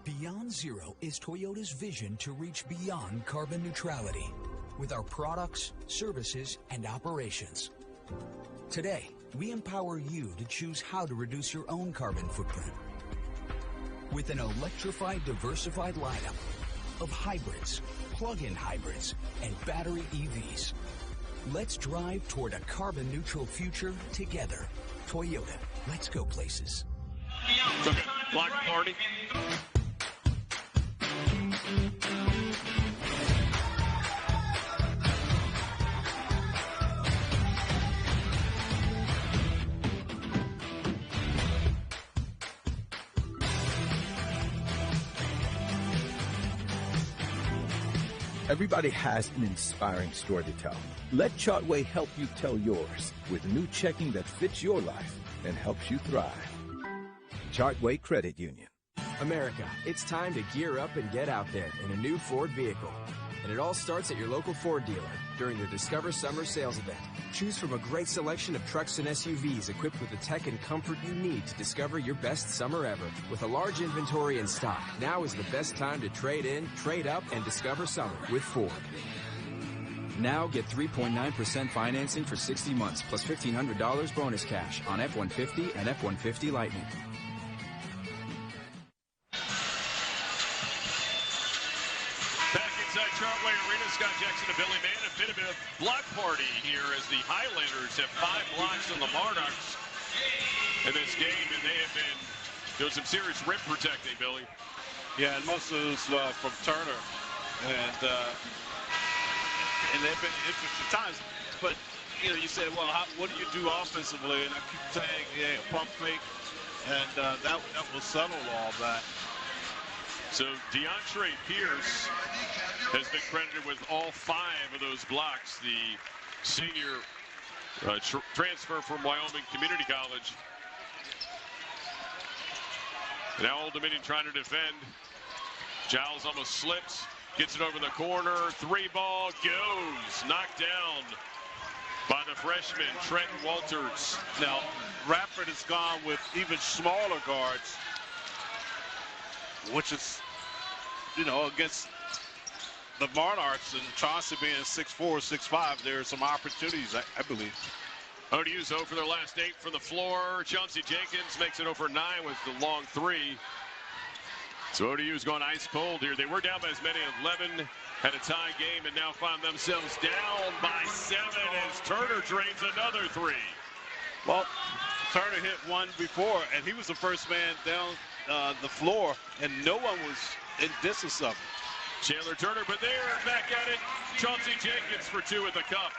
Beyond Zero is Toyota's vision to reach beyond carbon neutrality with our products, services, and operations. Today, we empower you to choose how to reduce your own carbon footprint. With an electrified, diversified lineup of hybrids, plug-in hybrids, and battery EVs. Let's drive toward a carbon-neutral future together. Toyota, let's go places. Block party. Everybody has an inspiring story to tell. Let Chartway help you tell yours with new checking that fits your life and helps you thrive. Chartway Credit Union. America, it's time to gear up and get out there in a new Ford vehicle. And it all starts at your local Ford dealer during their Discover Summer Sales Event. Choose from a great selection of trucks and SUVs equipped with the tech and comfort you need to discover your best summer ever. With a large inventory in stock, now is the best time to trade in, trade up, and discover summer with Ford. Now get 3.9% financing for 60 months plus $1,500 bonus cash on F-150 and F-150 Lightning. Chartway Arena, Scott Jackson and Billy Mann. A bit of a block party here as the Highlanders have 5 blocks on the Monarchs in this game, and they have been doing some serious rim protecting, Billy. Yeah, and most of those from Turner, and they've been interesting times. But you know, you say, well, what do you do offensively? And I keep saying, yeah, pump fake, and that will settle all that. So DeAndre Pierce has been credited with all 5 of those blocks. The senior transfer from Wyoming Community College. Now Old Dominion trying to defend. Giles almost slips, gets it over the corner. 3-ball goes, knocked down by the freshman Trenton Walters. Now Radford has gone with even smaller guards, which is, you know, against the Monarchs and Chauncey being 6'4", 6'5", there are some opportunities, I believe. ODU's 0 for their last 8 from the floor. Chauncey Jenkins makes it 0 for 9 with the long 3. So ODU's going ice cold here. They were down by as many as 11, had a tie game, and now find themselves down by 7 as Turner drains another 3. Well, Turner hit one before, and he was the first man down the floor, and no one was in distance of him. Chandler Turner, but they're back at it. Chauncey Jenkins for 2 at the cup.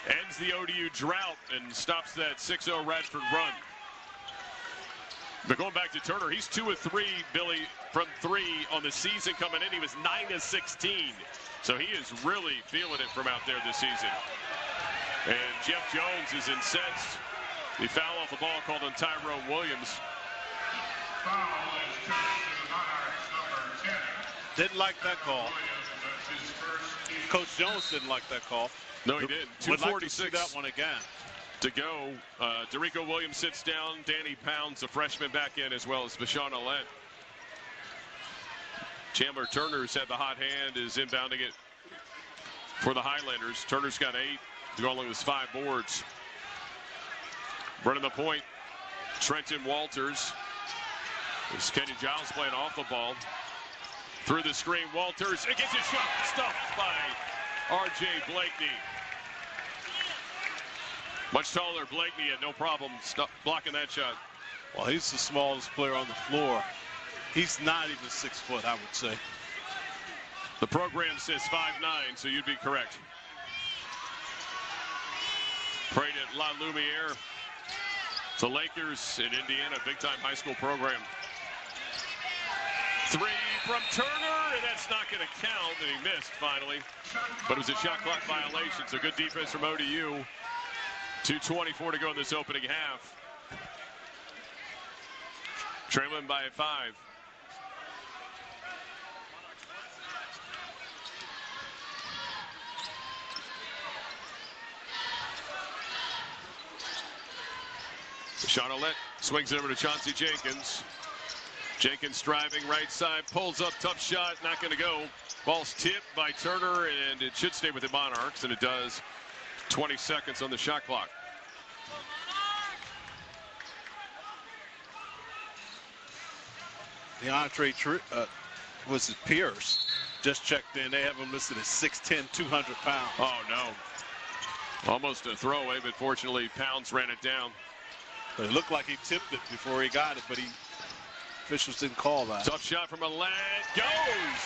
Ends the ODU drought and stops that 6-0 Radford run. But going back to Turner, he's 2 of 3, Billy, from 3 on the season coming in. He was 9 of 16. So he is really feeling it from out there this season. And Jeff Jones is incensed. The foul off the ball called on Tyrone Williams. Didn't like that call. Coach Jones didn't like that call. No, he didn't. 2:46 like to see that one again. To go. Derico Williams sits down. Danny Pounds, the freshman, back in, as well as Bashawn Alette. Chandler Turner's had the hot hand, is inbounding it for the Highlanders. Turner's got 8. Going with 5 boards. Running the point, Trenton Walters. This Kenyon Giles playing off the ball. Through the screen, Walters. It gets a shot stuffed by R.J. Blakeney. Much taller Blakeney had no problem blocking that shot. Well, he's the smallest player on the floor. He's not even 6 foot, I would say. The program says 5'9", so you'd be correct. Prayed at La Lumiere. The Lakers in Indiana, big-time high school program. 3 from Turner, and that's not going to count, and he missed finally. But it was a shot clock violation, so good defense from ODU. 2:24 to go in this opening half. Trailing by 5. Sean Alette swings it over to Chauncey Jenkins. Jenkins driving right side, pulls up, tough shot, not going to go. Ball's tipped by Turner, and it should stay with the Monarchs, and it does. 20 seconds on the shot clock. DeAndre was it Pierce? Just checked in. They have him listed as 6'10", 200 pounds. Oh, no. Almost a throwaway, but fortunately, Pounds ran it down. But it looked like he tipped it before he got it, but officials didn't call that. Tough shot from Alette. Goes!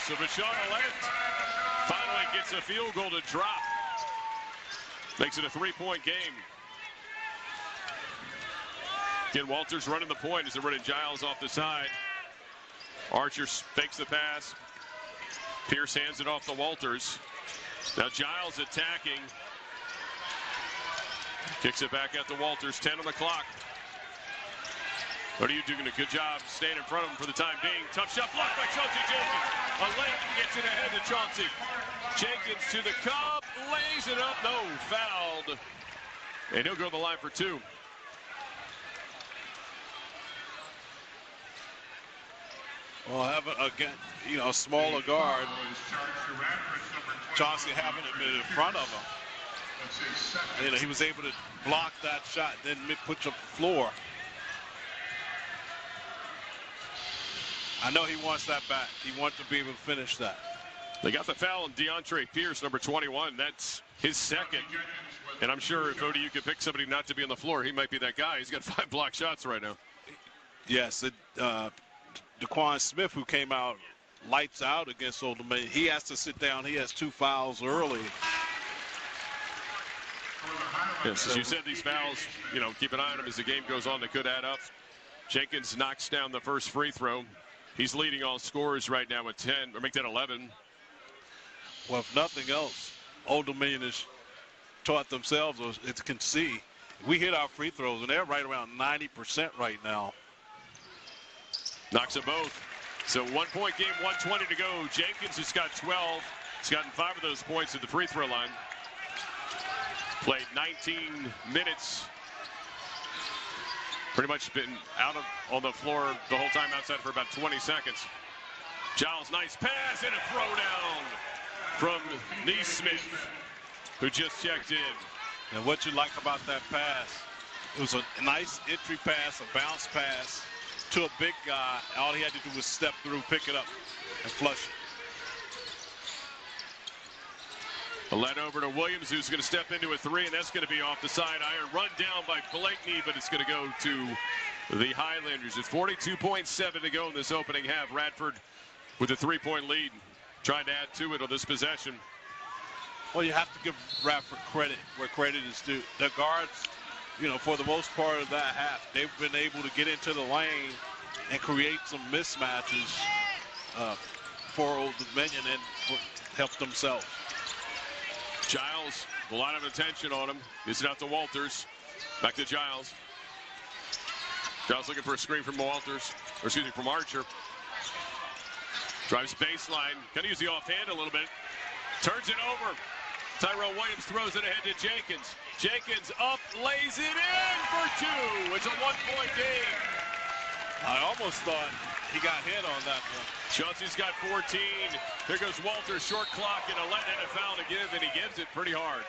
So Bashawn Alette finally gets a field goal to drop. Makes it a 3-point game. Again, Walters running the point as they're running Giles off the side. Archer fakes the pass. Pierce hands it off to Walters. Now Giles attacking. Kicks it back out to Walters. 10 on the clock. ODU doing a good job staying in front of him for the time being. Tough shot blocked by Chauncey Jenkins. Alette gets it ahead to Chauncey. Jenkins to the cup, lays it up. No, fouled. And he'll go to the line for 2. Well, having again, a smaller guard. Chauncey having him in front of him. He was able to block that shot, then put up the floor. I know he wants that back. He wants to be able to finish that. They got the foul on DeAndre Pierce, number 21. That's his second. And I'm sure if ODU could pick somebody not to be on the floor, he might be that guy. He's got 5 block shots right now. Yes, DeQuan Smith, who came out lights out against Old Dominion, he has to sit down. He has 2 fouls early. Yes, as you said, these fouls, keep an eye on them as the game goes on. They could add up. Jenkins knocks down the first free throw. He's leading all scorers right now with 10, or make that 11. Well, if nothing else, Old Dominion has taught themselves, or it can see, we hit our free throws, and they're right around 90% right now. Knocks them both. So 1-point game, 1:20 to go. Jenkins has got 12. He's gotten 5 of those points at the free throw line. Played 19 minutes. Pretty much been on the floor the whole time outside for about 20 seconds. Giles, nice pass and a throwdown from Neesmith, who just checked in. And what you like about that pass, it was a nice entry pass, a bounce pass to a big guy. All he had to do was step through, pick it up, and flush it. Alette over to Williams, who's going to step into a 3, and that's going to be off the side iron. Run down by Blakeney, but it's going to go to the Highlanders. It's 42.7 to go in this opening half. Radford with a 3-point lead, trying to add to it on this possession. Well, you have to give Radford credit where credit is due. The guards, for the most part of that half, they've been able to get into the lane and create some mismatches for Old Dominion and help themselves. Giles, a lot of attention on him. Gives it out to Walters. Back to Giles. Giles looking for a screen from Walters, from Archer. Drives baseline. Going to use the offhand a little bit. Turns it over. Tyrell Williams throws it ahead to Jenkins. Jenkins up, lays it in for 2. It's a 1-point game. I almost thought he got hit on that one. Chauncey's got 14. Here goes Walter, short clock, and a let and a foul to give, and he gives it pretty hard.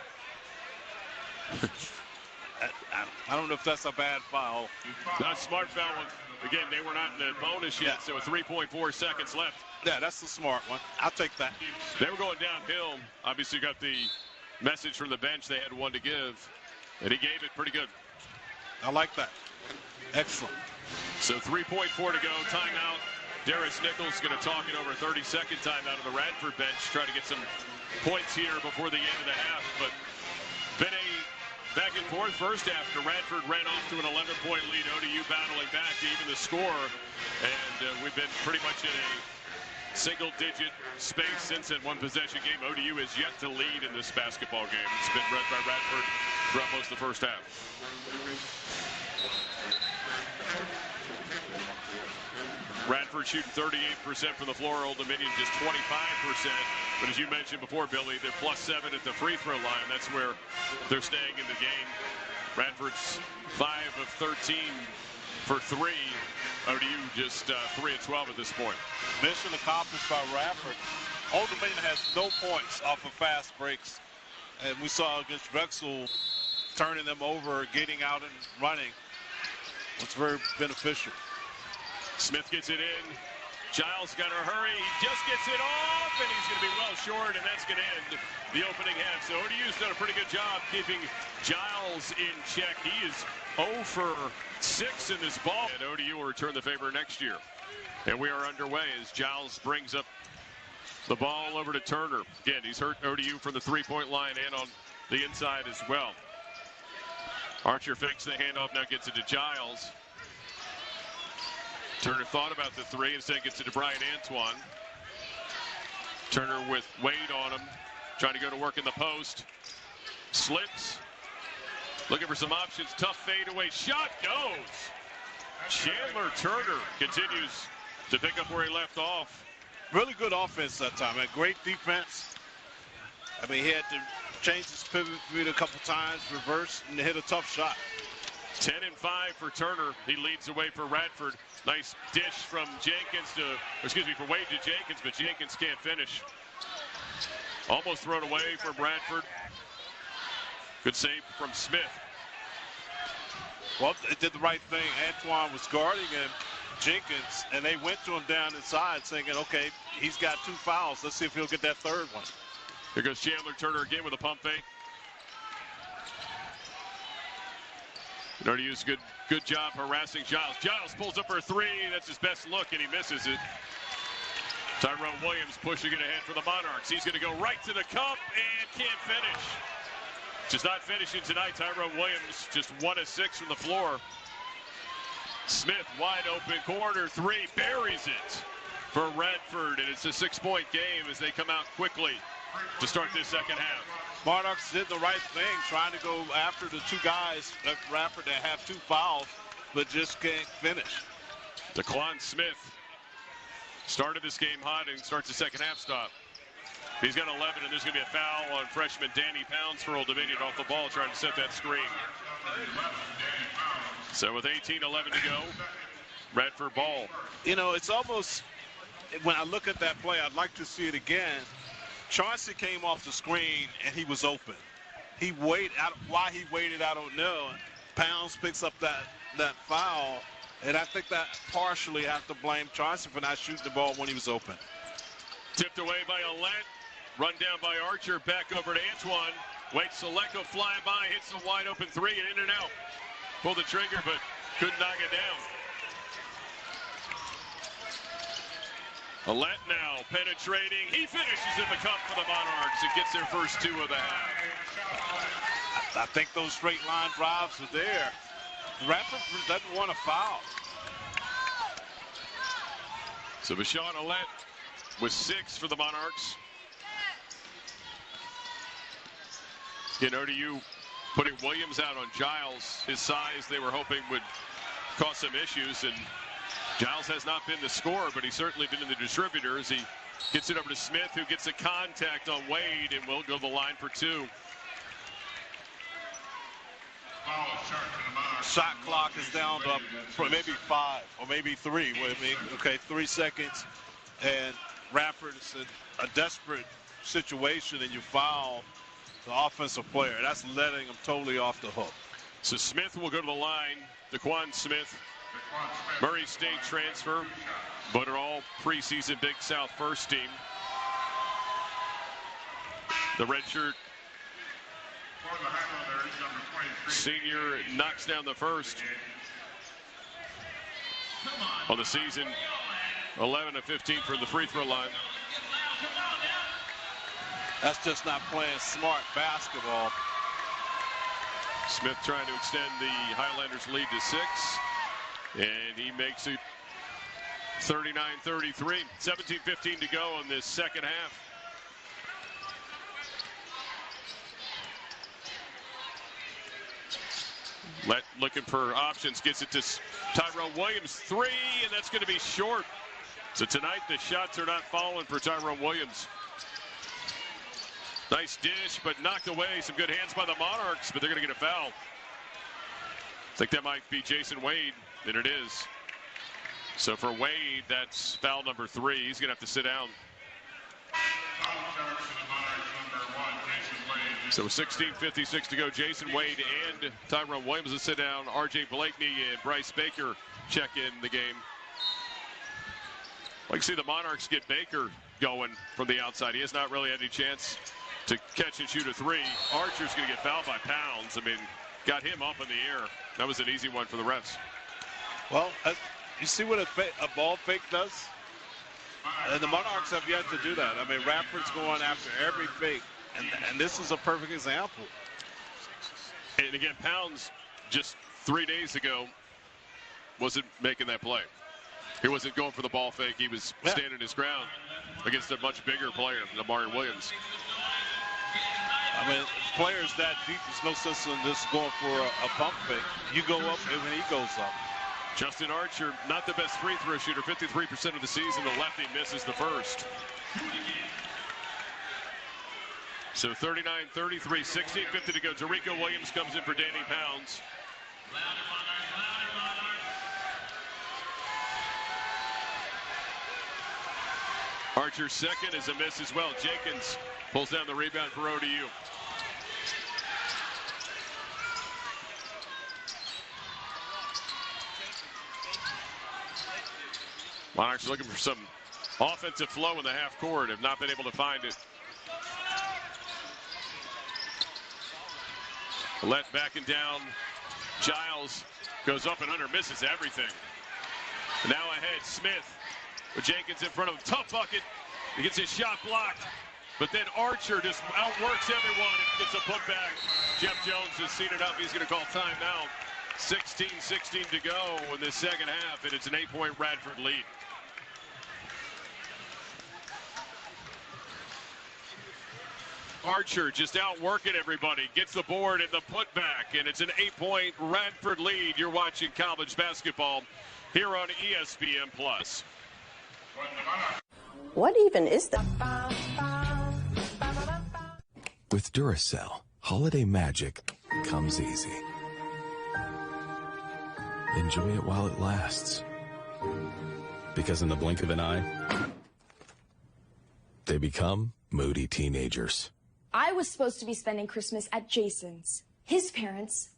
I don't know if that's a bad foul. Not a smart foul. Again, they were not in the bonus yet, so 3.4 seconds left. Yeah, that's the smart one. I'll take that. They were going downhill. Obviously got the message from the bench they had one to give, and he gave it pretty good. I like that. Excellent. So 3.4 to go. Timeout. Darius Nichols going to talk it over a 30-second timeout of the Radford bench. Try to get some points here before the end of the half. But been a back and forth first half. Radford ran off to an 11-point lead. ODU battling back to even the score. And we've been pretty much in a single-digit space since that one-possession game. ODU has yet to lead in this basketball game. It's been led by Radford throughout most of the first half. Radford shooting 38% from the floor. Old Dominion just 25%. But as you mentioned before, Billy, they're +7 at the free throw line. That's where they're staying in the game. Radford's 5 of 13 for 3. ODU just 3 of 12 at this point. Mission accomplished by Radford. Old Dominion has no points off of fast breaks. And we saw against Drexel turning them over, getting out and running. It's very beneficial. Smith gets it in. Giles got to hurry. He just gets it off, and he's going to be well short, and that's going to end the opening half. So ODU's done a pretty good job keeping Giles in check. He is 0 for 6 in this ball. And ODU will return the favor next year. And we are underway as Giles brings up the ball over to Turner. Again, he's hurt ODU from the three-point line and on the inside as well. Archer fakes the handoff, now gets it to Giles. Turner thought about the 3, instead gets it to Brian Antoine. Turner with Wade on him, trying to go to work in the post. Slips, looking for some options. Tough fadeaway shot goes. Chandler Turner continues to pick up where he left off. Really good offense that time, and great defense. I mean, he had to change his pivot a couple times, reverse, and hit a tough shot. 10 and 5 for Turner. He leads away for Radford. Nice dish from Jenkins for Wade to Jenkins, but Jenkins can't finish. Almost thrown away from Radford. Good save from Smith. Well, they did the right thing. Antoine was guarding him, Jenkins, and they went to him down inside thinking, okay, he's got 2 fouls. Let's see if he'll get that third one. Here goes Chandler Turner again with a pump fake. ODU's good job harassing Giles. Giles pulls up for a 3. That's his best look, and he misses it. Tyrone Williams pushing it ahead for the Monarchs. He's going to go right to the cup and can't finish. Just not finishing tonight. Tyrone Williams just 1 of 6 from the floor. Smith wide open, corner 3, buries it for Radford, and it's a 6-point game as they come out quickly to start this second half. Monarchs did the right thing, trying to go after the 2 guys at Radford that have 2 fouls, but just can't finish. DeQuan Smith started this game hot and starts the second half stop. He's got 11, and there's going to be a foul on freshman Danny Pounds for Old Dominion off the ball, trying to set that screen. So with 18-11 to go, Radford ball. You know, it's almost, when I look at that play, I'd like to see it again. Chauncey came off the screen, and he was open. He waited. Why he waited, I don't know. Pounds picks up that foul, and I think that partially have to blame Chauncey for not shooting the ball when he was open. Tipped away by Alette. Run down by Archer. Back over to Antoine. Waits Seleko fly by. Hits the wide open 3 and in and out. Pulled the trigger, but couldn't knock it down. Alette now penetrating. He finishes in the cup for the Monarchs. It gets their first 2 of the half. I think those straight line drives are there. Radford doesn't want a foul. So Bashawn Alette with 6 for the Monarchs. Again, ODU putting Williams out on Giles. His size they were hoping would cause some issues, and Giles has not been the scorer, but he's certainly been in the distributor as he gets it over to Smith, who gets a contact on Wade and will go to the line for 2. Shot clock is down to maybe 5 or maybe 3. Okay, 3 seconds. And Radford is in a desperate situation, and you foul the offensive player. That's letting him totally off the hook. So Smith will go to the line. DeQuan Smith, Murray State transfer, but are all preseason Big South first team. The redshirt senior knocks down the first on the season. 11 of 15 from the free throw line. That's just not playing smart basketball. Smith trying to extend the Highlanders lead to 6. And he makes it 39-33. 17-15 to go in this second half. Looking for options, gets it to Tyrone Williams. 3, and that's going to be short. So tonight the shots are not falling for Tyrone Williams. Nice dish, but knocked away. Some good hands by the Monarchs, but they're going to get a foul. I think that might be Jason Wade, and it is. So for Wade, that's foul number 3. He's going to have to sit down. So 16:56 to go. Jason Wade and Tyrone Williams will sit down. R.J. Blakeney and Bryce Baker check in the game. Like to see the Monarchs get Baker going from the outside. He has not really had any chance to catch and shoot a 3. Archer's going to get fouled by Pounds. I mean, got him up in the air. That was an easy one for the refs. Well, you see what a ball fake does? And the Monarchs have yet to do that. I mean, Radford's going after every fake, and this is a perfect example. And again, Pounds just 3 days ago wasn't making that play. He wasn't going for the ball fake. He was standing his ground against a much bigger player than Amari Williams. I mean, players that deep, there's no sense in this going for a pump fake. You go up and he goes up. Justin Archer, not the best free throw shooter, 53% of the season. The lefty misses the first. So 39-33, 16:50 to go. Jericho Williams comes in for Danny Pounds. Archer's second is a miss as well. Jenkins pulls down the rebound for ODU. Monarchs looking for some offensive flow in the half court, have not been able to find it. Let backing down. Giles goes up and under, misses everything. Now ahead, Smith with Jenkins in front of him. Tough bucket. He gets his shot blocked. But then Archer just outworks everyone and gets a putback. Jeff Jones has seen it up. He's going to call timeout. 16-16 to go in the second half, and it's an 8-point Radford lead. Archer just outworking everybody, gets the board and the putback, and it's an 8-point Radford lead. You're watching college basketball here on ESPN+. What even is that? With Duracell, holiday magic comes easy. Enjoy it while it lasts. Because in the blink of an eye, they become moody teenagers. I was supposed to be spending Christmas at Jason's. His parents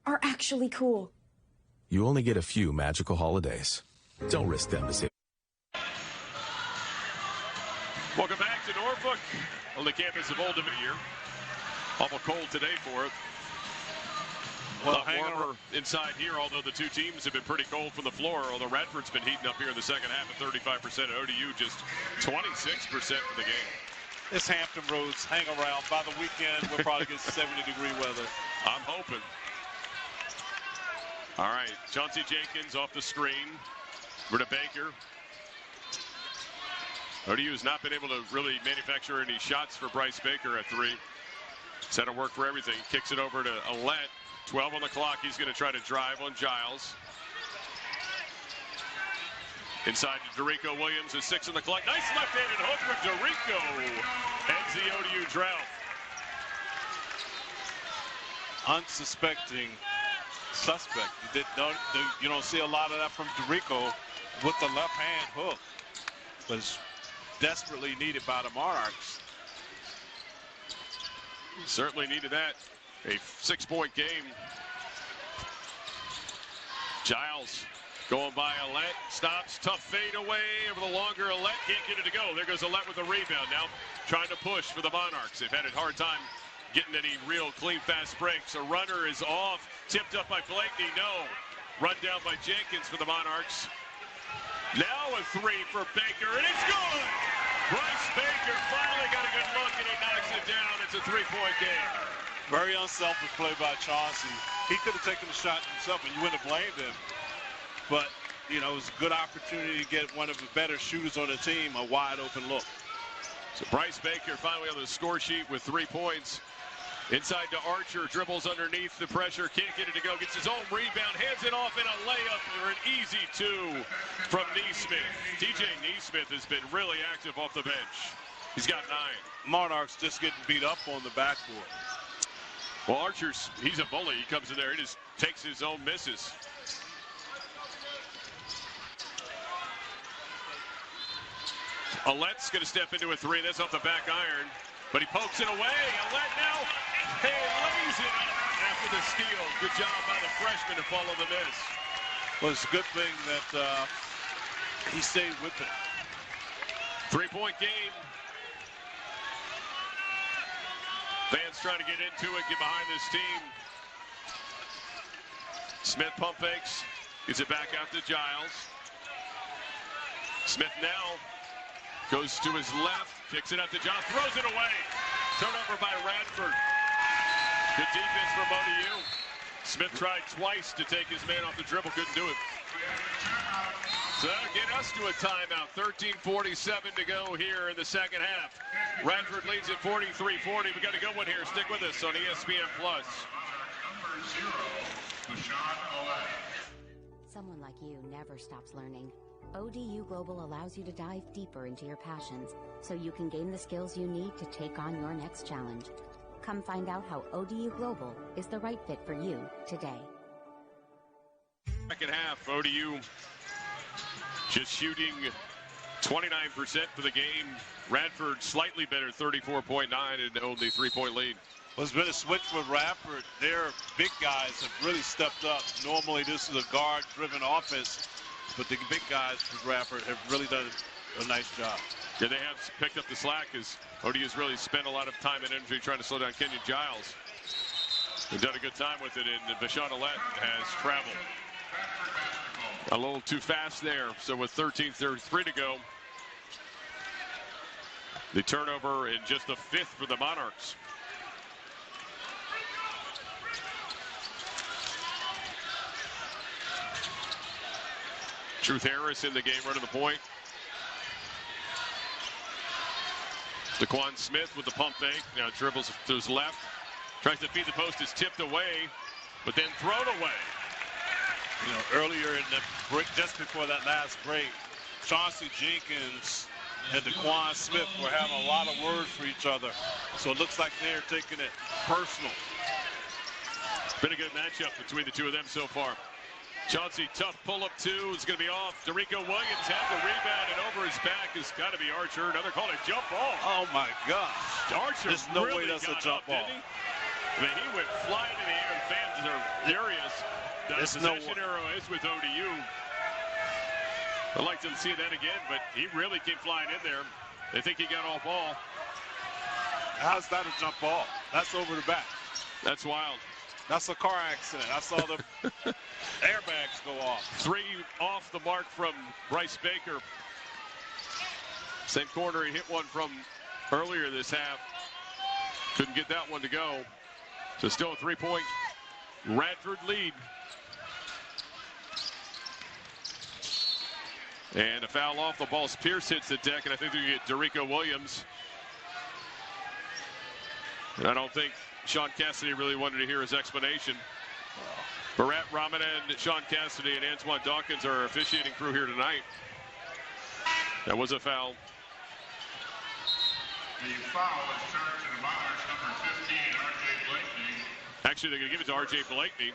are actually cool. You only get a few magical holidays. Don't risk them to save. Welcome back to Norfolk on the campus of Old Dominion here. Awful cold today for it. Well, warmer inside here, although the two teams have been pretty cold from the floor, although Radford's been heating up here in the second half at 35%. ODU just 26% for the game. It's Hampton Roads. Hang around. By the weekend, we'll probably get 70-degree weather. I'm hoping. All right, Chauncey Jenkins off the screen. Britta Baker. ODU has not been able to really manufacture any shots for Bryce Baker at 3. He's had to work for everything. Kicks it over to Alette. 12 on the clock. He's going to try to drive on Giles. Inside to Dorico Williams, a 6 on the clock. Nice left-handed hook from Dorico. Ends the ODU drought. Unsuspecting suspect. You don't see a lot of that from Dorico with the left-hand hook. But it's desperately needed by the Monarchs. Certainly needed that. A 6-point game. Giles going by Alette. Stops. Tough fade away over the longer Alette. Can't get it to go. There goes Alette with the rebound. Now trying to push for the Monarchs. They've had a hard time getting any real clean, fast breaks. A runner is off. Tipped up by Blakeney. No. Run down by Jenkins for the Monarchs. Now a 3 for Baker, and it's good! Bryce Baker finally got a good look, and he knocks it down. It's a 3-point game. Very unselfish play by Chauncey. He could have taken the shot himself, and you wouldn't have blamed him. But, you know, it was a good opportunity to get one of the better shooters on the team a wide-open look. So Bryce Baker finally on the score sheet with 3 points. Inside to Archer, dribbles underneath the pressure, can't get it to go, gets his own rebound, hands it off in a layup for an easy 2 from Neesmith. TJ Neesmith has been really active off the bench. He's got 9. Monarchs just getting beat up on the backboard. Well, Archer's, he's a bully. He comes in there, he just takes his own misses. Alette's going to step into a 3. That's off the back iron. But he pokes it away. Alette now, hey, lays it up after the steal. Good job by the freshman to follow the miss. Well, it's a good thing that he stayed with it. 3-point game. Fans trying to get into it, get behind this team. Smith pump fakes, gets it back out to Giles. Smith now goes to his left, kicks it out to Giles, throws it away. Turnover by Radford. Good defense from ODU. Smith tried twice to take his man off the dribble, couldn't do it. So that'll get us to a timeout. 13:47 to go here in the second half. Radford leads at 43-40. We got a good one here. Stick with us on ESPN+. Someone like you never stops learning. ODU Global allows you to dive deeper into your passions so you can gain the skills you need to take on your next challenge. Come find out how ODU Global is the right fit for you today. Second half, ODU just shooting 29% for the game. Radford slightly better, 34.9, and only 3-point lead. Well, it's been a switch with Radford. Their big guys have really stepped up. Normally, this is a guard-driven offense, but the big guys for Radford have really done a nice job. Yeah, they have picked up the slack as ODU's really spent a lot of time and energy trying to slow down Kenyon Giles. They've done a good time with it, and Vashon Alette has traveled a little too fast there. So with 13:33 to go, the turnover in just the 5th for the Monarchs. Truth Harris in the game, running the point. Daquan Smith with the pump fake. Now dribbles to his left. Tries to feed the post. Is tipped away, but then thrown away. You know, earlier in the break, just before that last break, Chauncey Jenkins and Daquan Smith were having a lot of words for each other. So it looks like they're taking it personal. Been a good matchup between the two of them so far. Chauncey, tough pull-up 2 is going to be off. Dorico Williams had the rebound, and over his back has got to be Archer. Another call, a jump ball. Oh, my gosh. Archer There's no really way that's a up, jump ball. I mean, he went flying in the air, and fans are furious. The possession arrow is with ODU. I'd like to see that again, but he really came flying in there. They think he got all ball. How's that a jump ball? That's over the back. That's wild. That's a car accident. I saw the airbags go off. 3 off the mark from Bryce Baker. Same corner he hit one from earlier this half. Couldn't get that one to go. So still a 3-point Radford lead. And a foul off the ball. Pierce hits the deck, and I think they get Dorico Williams. And I don't think Sean Cassidy really wanted to hear his explanation. Barat Ramana and Sean Cassidy and Antoine Dawkins are our officiating crew here tonight. That was a foul. The foul is turned to the Monarchs, number 15, R.J. Blakeney. Actually, they're going to give it to R.J. Blakeney.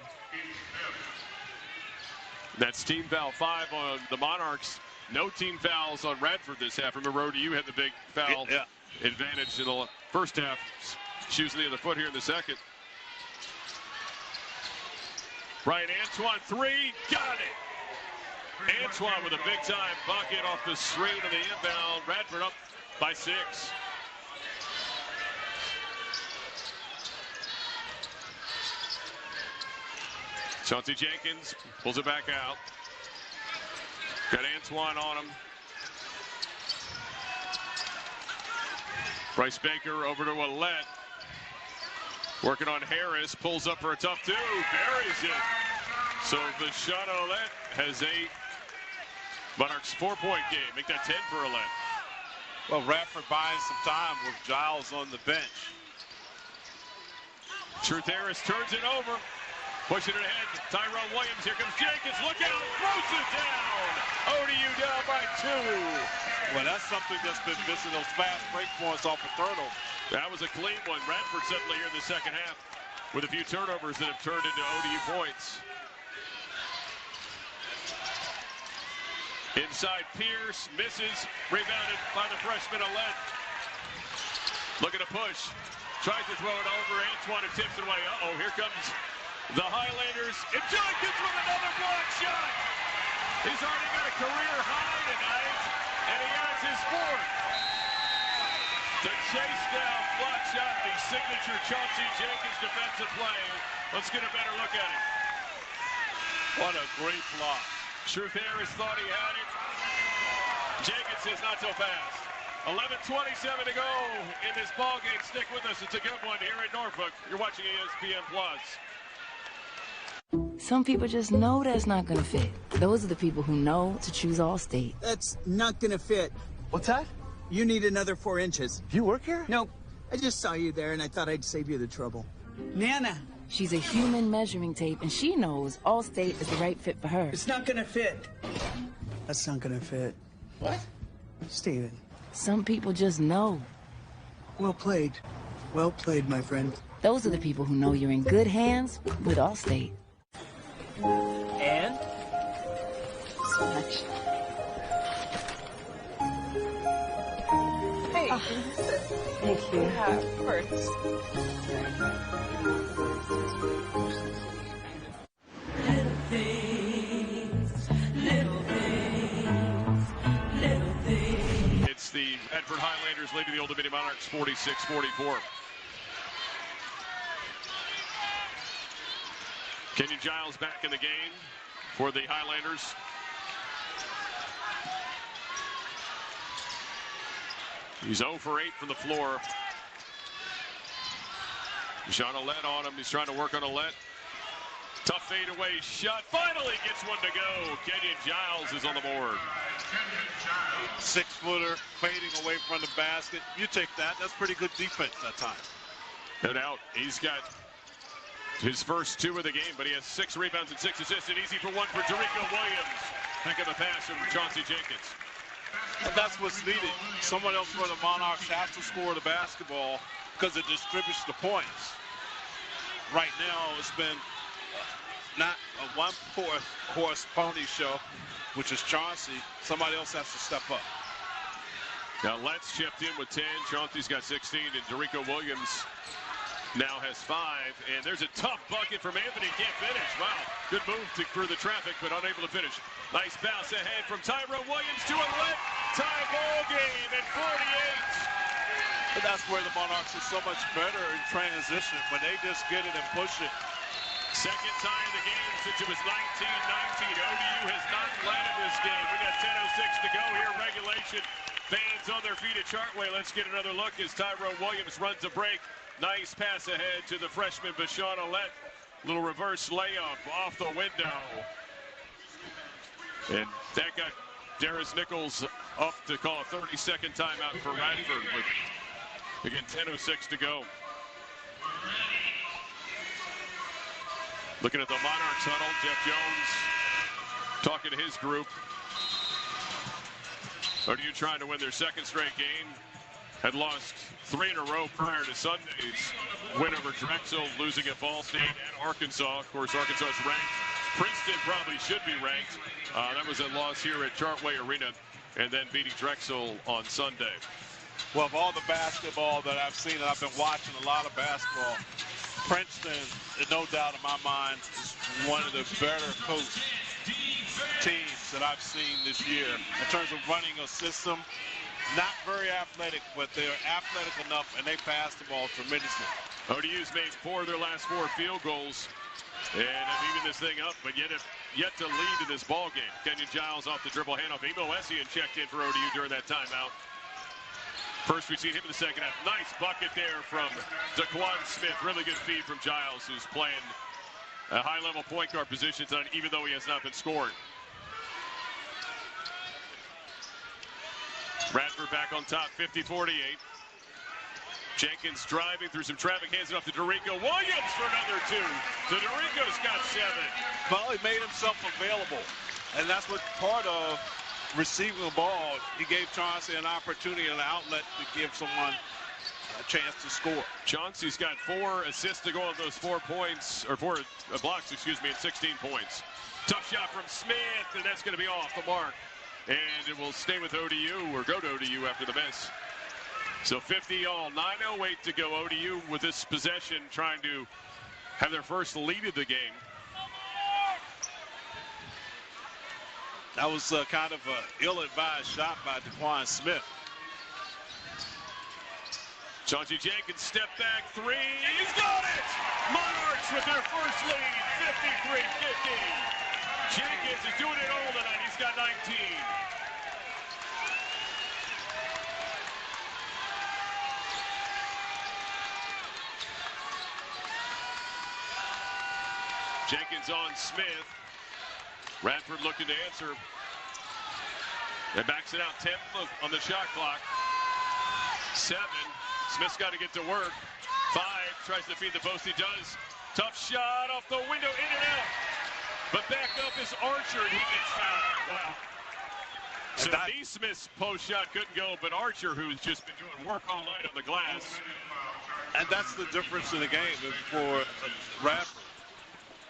That's team foul 5 on the Monarchs. No team fouls on Radford this half. Remember, ODU had the big foul advantage in the first half. Shoots the other foot here in the second. Ryan Antoine, 3, got it. Antoine with a big-time bucket off the screen of the inbound. Radford up by 6. Chauncey Jenkins pulls it back out. Got Antoine on him. Bryce Baker over to Ouellette. Working on Harris, pulls up for a tough 2, buries it. So Vashon Ouellette has 8. Monarchs 4-point game, make that 10 for Ouellette. Well, Radford buying some time with Giles on the bench. Truth Harris turns it over, pushing it ahead. Tyrone Williams, here comes Jenkins, look out, throws it down. ODU down by 2. Well, that's something that's been missing, those fast break points off a turnover. That was a clean one. Radford suddenly here in the second half with a few turnovers that have turned into ODU points. Inside Pierce, misses, rebounded by the freshman Ouellette. Looking to push, tries to throw it over. Antoine tips it away. Uh-oh, here comes the Highlanders. And Jenkins with another block shot. He's already got a career high tonight, and he adds his 4th. The chase down block shot, the signature Chauncey Jenkins defensive play. Let's get a better look at it. What a great block. Truth Harris thought he had it. Jenkins says not so fast. 11:27 to go in this ball game. Stick with us. It's a good one here in Norfolk. You're watching ESPN Plus. Some people just know that's not gonna fit. Those are the people who know to choose Allstate. That's not gonna fit. What's that? You need another 4 inches. You work here? Nope. I just saw you there and I thought I'd save you the trouble. Nana. She's a human measuring tape, and she knows Allstate is the right fit for her. It's not gonna fit. That's not gonna fit. What? Steven. Some people just know. Well played. Well played, my friend. Those are the people who know you're in good hands with Allstate. And? So much. Hey. Thank you. Yeah, of course. Little things, little things, little things. It's the Radford Highlanders leading the Old Dominion Monarchs 46-44. Kenyon Giles back in the game for the Highlanders. He's 0 for 8 from the floor. Vashon Ouellette on him. He's trying to work on Ouellette. Tough fadeaway shot. Finally gets one to go. Kenyon Giles is on the board. 6-footer fading away from the basket. You take that. That's pretty good defense that time. No doubt. He's got his first 2 of the game, but he has 6 rebounds and 6 assists. And easy for 1 for Derico Williams. Heck of a pass from Chauncey Jenkins. And that's what's needed. Someone else for the Monarchs has to score the basketball because it distributes the points. Right now, it's been not a one-horse pony show, which is Chauncey. Somebody else has to step up. Now, Let's chipped in with 10. Chauncey's got 16, and Derico Williams now has 5. And there's a tough bucket from Anthony. Can't finish. Wow. Good move through the traffic, but unable to finish. Nice bounce ahead from Tyrone Williams to Ouellette. Tie ball game at 48. But that's where the Monarchs are so much better in transition when they just get it and push it. Second tie of the game since it was 19-19. ODU has not led in this game. We got 10:06 to go here. Regulation. Fans on their feet at Chartway. Let's get another look as Tyrone Williams runs a break. Nice pass ahead to the freshman Vashon Ouellette. Little reverse layup off the window. And that got Darius Nichols up to call a 30-second timeout for Radford with, again, 10:06 to go. Looking at the Monarchs huddle, Jeff Jones talking to his group. ODU trying to win their second straight game. Had lost 3 in a row prior to Sunday's win over Drexel, losing at Ball State and Arkansas. Of course, Arkansas is ranked. Princeton probably should be ranked. That was a loss here at Chartway Arena, and then beating Drexel on Sunday. Well, of all the basketball that I've seen, and I've been watching a lot of basketball, Princeton, no doubt in my mind, is one of the better coached teams that I've seen this year in terms of running a system. Not very athletic, but they're athletic enough, and they pass the ball tremendously. ODU's made 4 of their last 4 field goals, and have evened this thing up, but yet to lead in this ball game. Kenyon Giles off the dribble handoff. Emo Essian checked in for ODU during that timeout. First we've seen him in the second half. Nice bucket there from Daquan Smith. Really good feed from Giles, who's playing a high-level point guard position tonight, even though he has not been scoring. Radford back on top, 50-48. Jenkins driving through some traffic, hands it off to Dorico Williams for another 2. So Dorico's got 7. Well, he made himself available, and that's what part of receiving the ball. He gave Chauncey an opportunity and an outlet to give someone a chance to score. Chauncey's got 4 assists to go on those 4 points, or 4 blocks, excuse me, and 16 points. Tough shot from Smith, and that's going to be off the mark. And it will stay with ODU, or go to ODU after the miss. So 50 all, 9:08 to go. ODU with this possession trying to have their first lead of the game. That was kind of an ill-advised shot by Daquan Smith. Chauncey Jenkins step back 3. He's got it! Monarchs with their first lead, 53-50. Jenkins is doing it all tonight. He's got 19. Jenkins on Smith. Radford looking to answer. That backs it out 10 on the shot clock. 7. Smith's got to get to work. 5. Tries to feed the post. He does. Tough shot off the window, in and out. But back up is Archer, and he gets fouled. Wow. So Neesmith's post shot couldn't go, but Archer, who's just been doing work all night on the glass. And that's the difference in the game for Radford.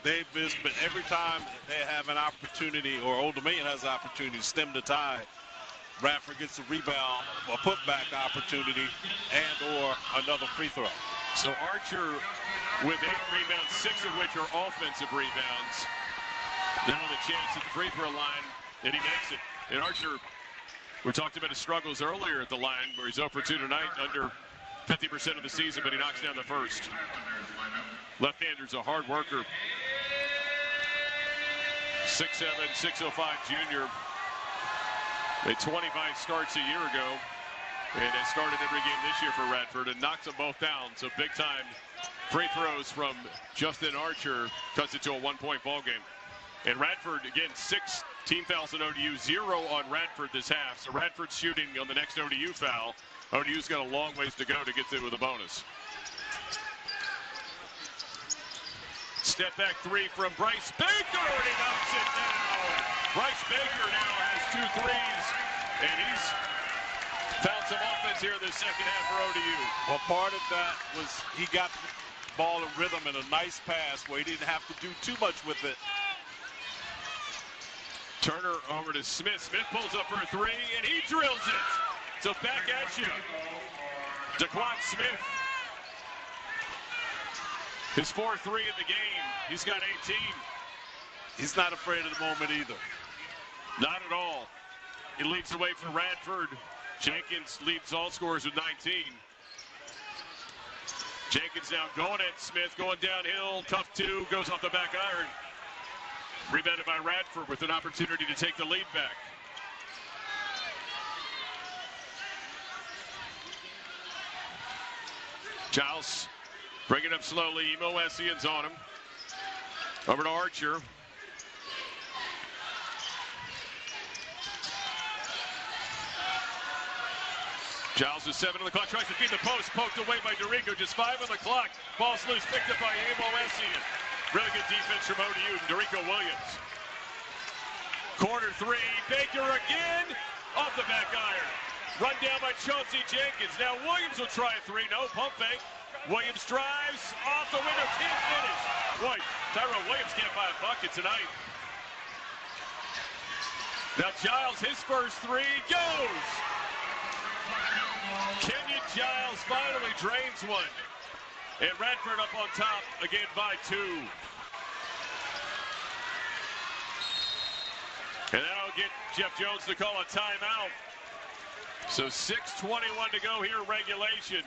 They've just been, every time they have an opportunity, or Old Dominion has an opportunity to stem the tide, Radford gets a rebound, a putback opportunity, and or another free throw. So Archer with 8 rebounds, 6 of which are offensive rebounds. Now the chance at the free throw line, and he makes it. And Archer, we talked about his struggles earlier at the line, where he's 0 for 2 tonight, under 50% of the season, but he knocks down the first. Left-hander's a hard worker. 6'7", 605 junior. Made 25 starts a year ago, and they started every game this year for Radford and knocks them both down. So big time free throws from Justin Archer cuts it to a 1-point ball game. And Radford, again, 6 team fouls on ODU, 0 on Radford this half. So Radford's shooting on the next ODU foul. ODU's got a long ways to go to get through with a bonus. Step back 3 from Bryce Baker, and he knocks it down. Bryce Baker now has 2 threes, and he's found some offense here in the second half for ODU. Well, part of that was he got the ball in rhythm and a nice pass where he didn't have to do too much with it. Turner over to Smith. Smith pulls up for a 3, and he drills it. So back at you. Daquan Smith. His 4th 3 in the game. He's got 18. He's not afraid of the moment either. Not at all. He leads the way for Radford. Jenkins leads all scorers with 19. Jenkins now going at Smith, going downhill. Tough 2, goes off the back iron. Rebounded by Radford with an opportunity to take the lead back. Giles bring it up slowly. Emo Essian's on him. Over to Archer. Giles with 7 on the clock. Tries to feed the post. Poked away by Dorico. Just 5 on the clock. Ball's loose. Picked up by Emo Essian. Really good defense from ODU. Dorico Williams. Corner 3. Baker again. off the back iron. Run down by Chauncey Jenkins. Now Williams will try a three. No, pump fake. Williams drives off the window. Can't finish. Boy, Tyrone Williams can't buy a bucket tonight. Now Giles, his first three goes. Kenyon Giles finally drains one. And Radford up on top again by 2. And that'll get Jeff Jones to call a timeout. So 6:21 to go here, regulation.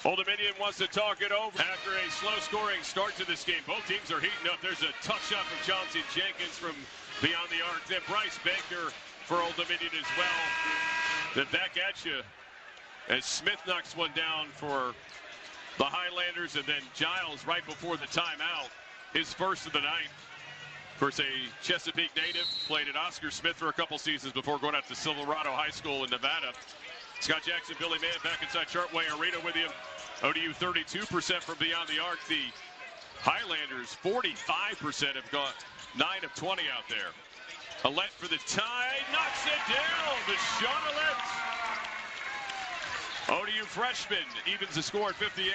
Old Dominion wants to talk it over after a slow-scoring start to this game. Both teams are heating up. There's a tough shot from Chauncey Jenkins from beyond the arc. Then Bryce Baker for Old Dominion as well. Then back at you as Smith knocks one down for the Highlanders, and then Giles right before the timeout, his first of the night. Of course, a Chesapeake native, played at Oscar Smith for a couple seasons before going out to Silverado High School in Nevada. Scott Jackson, Billy Mann back inside Chartway Arena with you. ODU 32% from beyond the arc. The Highlanders 45% have got 9 of 20 out there. Alette for the tie, knocks it down. Deshaun Alette. ODU freshman evens the score at 58.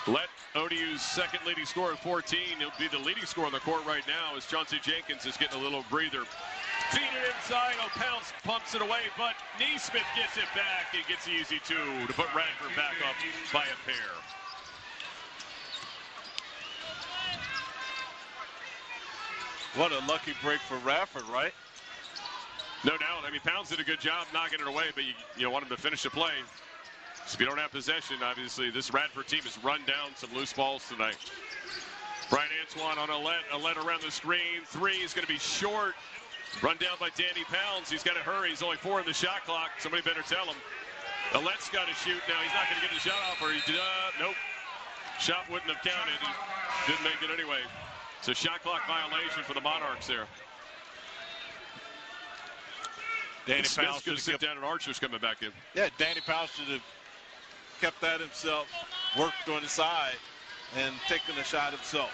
Let ODU's second leading scorer at 14. He'll be the leading scorer on the court right now as Chauncey Jenkins is getting a little breather. Feed it inside. Pounce pumps it away, but Neesmith gets it back. He gets the easy 2 to put Radford back up by a pair. What a lucky break for Radford, right? No doubt. I mean, Pounds did a good job knocking it away, but you want him to finish the play. So if you don't have possession, obviously, this Radford team has run down some loose balls tonight. Brian Antoine on Alette. Alette around the screen. 3 is going to be short. Run down by Danny Pounds. He's got to hurry. He's only 4 in the shot clock. Somebody better tell him. Alette's got to shoot now. He's not going to get the shot off, or he did. Nope. Shot wouldn't have counted. He didn't make it anyway. So shot clock violation for the Monarchs there. Danny Pounds should have sit down, and Archer's coming back in. Yeah, Danny Pounds should have kept that himself, worked on the side, and taken the shot himself.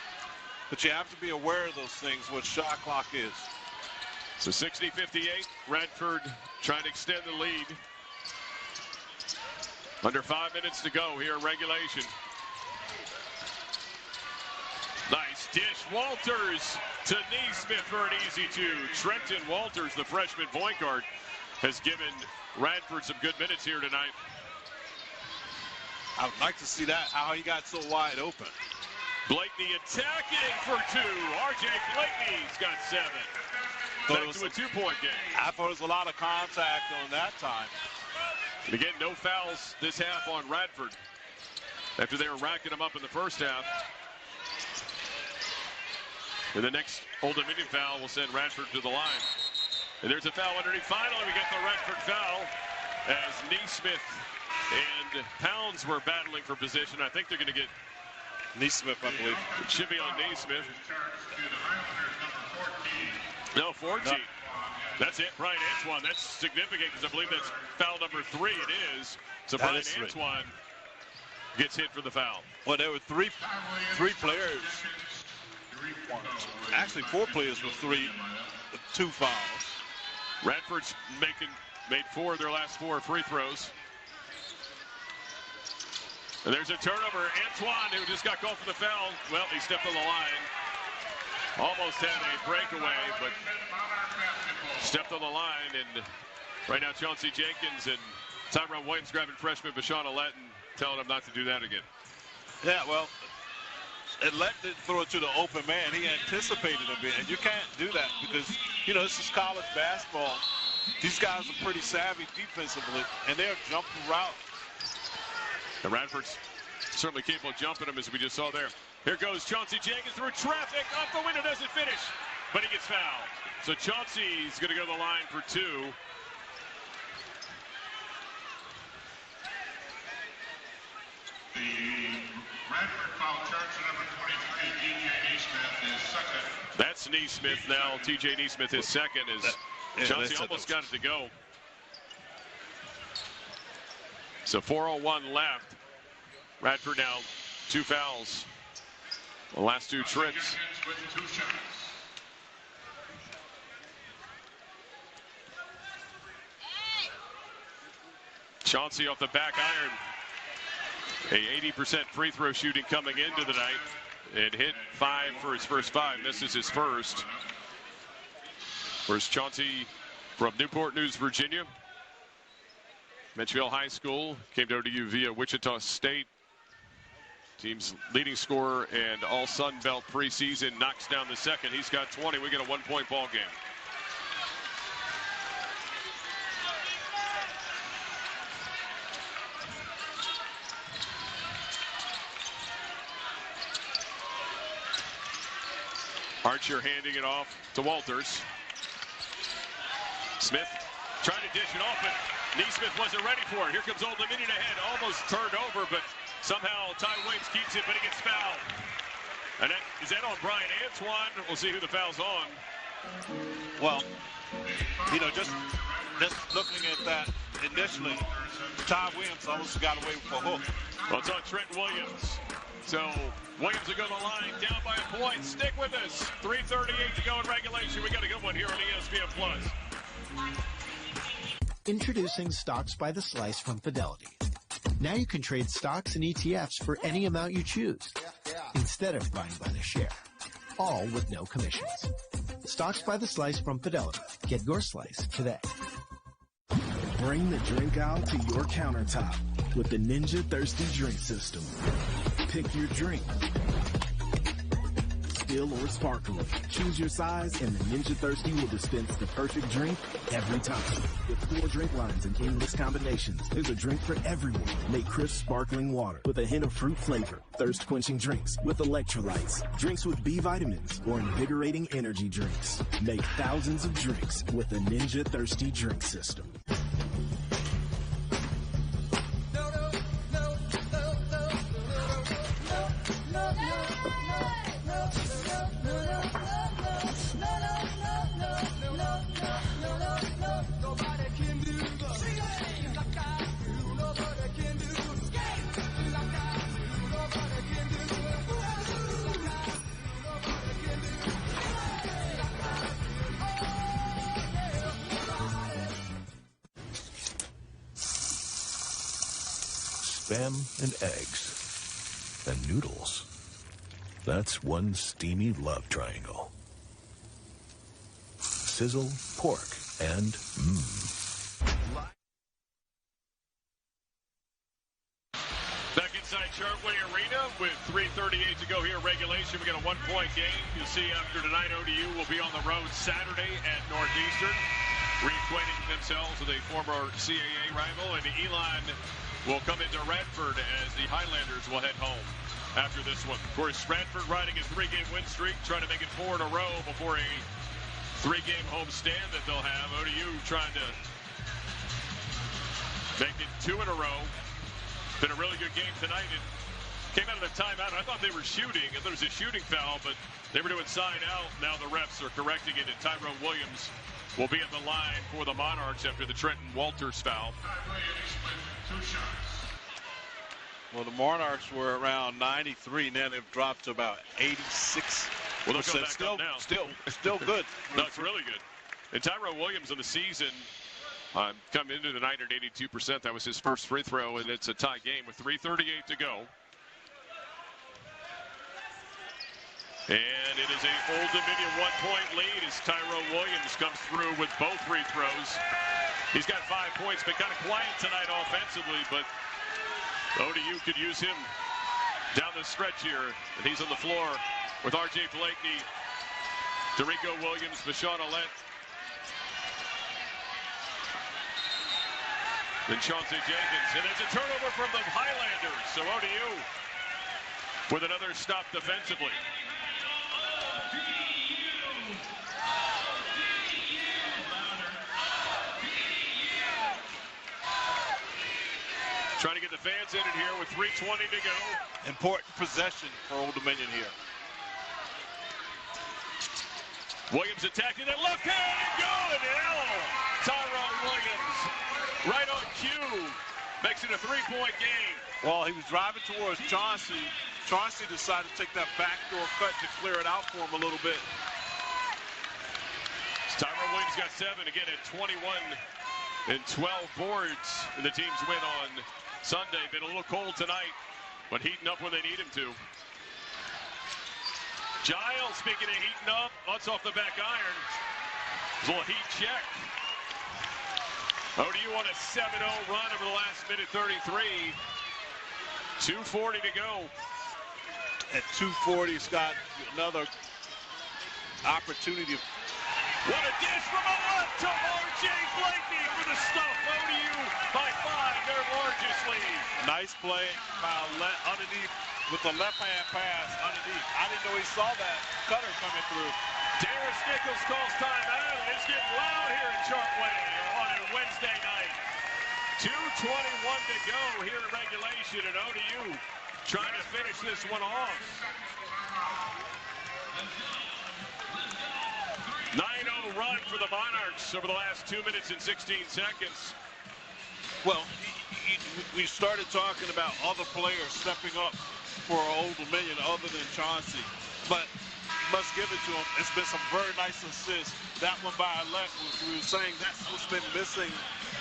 But you have to be aware of those things, what shot clock is. So 60-58, Radford trying to extend the lead. Under 5 minutes to go here in regulation. Nice dish. Walters to Neesmith for an easy 2. Trenton Walters, the freshman point guard, has given Radford some good minutes here tonight. I would like to see that, how he got so wide open. Blakeney attacking for 2. R.J. Blakeney's got 7. Back to a 2-point game. I thought it was a lot of contact on that time. And again, no fouls this half on Radford after they were racking them up in the first half. And the next Old Dominion foul will send Radford to the line. And there's a foul underneath. Finally, we get the Radford foul as Neesmith and Pounds were battling for position. I think they're going to get Neesmith, I believe. It should be on Neesmith. No, 14. No. That's it, Brian Antoine. That's significant because I believe that's foul number 3. It is. So Brian Antoine gets hit for the foul. Well, there were three players. Actually, 4 players with 2 fouls. Radford's made 4 of their last 4 free throws. And there's a turnover. Antoine, who just got called for the foul. Well, he stepped on the line. Almost had a breakaway, but stepped on the line. And right now, Chauncey Jenkins and Tyrone Williams grabbing freshman Bashawn Alette and telling him not to do that again. Yeah, well, Alette didn't throw it to the open man. He anticipated a bit. And you can't do that because, you know, this is college basketball. These guys are pretty savvy defensively, and they're jumping route. And Radford's certainly capable of jumping him, as we just saw there. Here goes Chauncey Jenkins through traffic. Off the window, doesn't finish, but he gets fouled. So Chauncey's going to go to the line for 2. The Radford foul charge to number 23, T.J. Neesmith, is second. That's Neesmith now. T.J. Neesmith is second as Chauncey almost got it to go. So 4:01 left. Radford now 2 fouls. The last two trips. Chauncey off the back iron. A 80% free throw shooting coming into the night. And hit 5 for his first 5. Misses his first. Where's Chauncey from Newport News, Virginia. Mitchell High School. Came to ODU via Wichita State. Team's leading scorer and all Sun Belt preseason. Knocks down the second. He's got 20. We get a 1-point ball game. Archer handing it off to Walters. Smith trying to dish it off, but Neesmith wasn't ready for it. Here comes Old Dominion ahead. Almost turned over, but somehow Ty Williams keeps it, but he gets fouled. And is that on Brian Antoine? We'll see who the foul's on. Well, you know, just looking at that initially, Ty Williams almost got away with a hook. Well, it's on Trent Williams. So Williams will go to the line, down by a point. Stick with us. 3:38 to go in regulation. We got a good one here on ESPN Plus. Introducing Stocks by the Slice from Fidelity. Now you can trade stocks and ETFs for any amount you choose, instead of buying by the share, all with no commissions. Stocks by the Slice from Fidelity. Get your slice today. Bring the drink out to your countertop with the Ninja Thirsty Drink System. Pick your drink. Still or sparkling. Choose your size and the Ninja Thirsty will dispense the perfect drink every time. With 4 drink lines and endless combinations, there's a drink for everyone. Make crisp sparkling water with a hint of fruit flavor. Thirst-quenching drinks with electrolytes. Drinks with B vitamins or invigorating energy drinks. Make thousands of drinks with the Ninja Thirsty Drink System. Spam and eggs and noodles. That's one steamy love triangle. Sizzle, pork, and Back inside Chartway Arena with 3:38 to go here regulation. We got a 1-point game. You'll see after tonight ODU will be on the road Saturday at Northeastern, reacquainting themselves with a former CAA rival, and Elon will come into Radford as the Highlanders will head home after this one. Of course, Radford riding a 3-game win streak, trying to make it 4 in a row before a 3-game homestand that they'll have. ODU trying to make it 2 in a row. Been a really good game tonight. It came out of the timeout. I thought they were shooting. I thought it was a shooting foul, but they were doing side out. Now the refs are correcting it, and Tyrone Williams will be at the line for the Monarchs after the Trenton Walters foul. Well, the Monarchs were around 93, now they've dropped to about 86. Well, they'll come back up now. Still good. No, it's really good. And Tyrone Williams in the season come into the night at 82%. That was his first free throw, and it's a tie game with 3:38 to go. And it is a Old Dominion 1-point lead as Tyrone Williams comes through with both free throws. He's got 5 points, but kind of quiet tonight offensively, but ODU could use him down the stretch here. And he's on the floor with R.J. Blakeney, Derico Williams, Bashawn Alette, and Chauncey Jenkins. And there's a turnover from the Highlanders. So ODU with another stop defensively. Trying to get the fans in here with 3:20 to go. Important possession for Old Dominion here. Williams attacking that left hand and good. Tyrone Williams right on cue. Makes it a 3-point game. Well, he was driving towards Chauncey, Chauncey decided to take that backdoor cut to clear it out for him a little bit. Tyrone Williams got 7 again at 21 and 12 boards in the team's win on Sunday. Been a little cold tonight, but heating up when they need him to. Giles, speaking of heating up, that's off the back iron. A little heat check. ODU on a 7-0 run over the last minute 33. 2:40 to go. At 2:40, Scott, another opportunity. What a dish from a left to R.J. Blakeney for the stuff. ODU by 5, their largest lead. Nice play by underneath with the left-hand pass underneath. I didn't know he saw that cutter coming through. Darius Nichols calls timeout, and it's getting loud here in Chartway on a Wednesday night. 2:21 to go here in regulation, and ODU trying to finish this one off. 9-0 run for the Monarchs over the last 2 minutes and 16 seconds. Well, we started talking about other players stepping up for Old Dominion other than Chauncey, but must give it to him. It's been some very nice assists. That one by Alec, we were saying that's what's been missing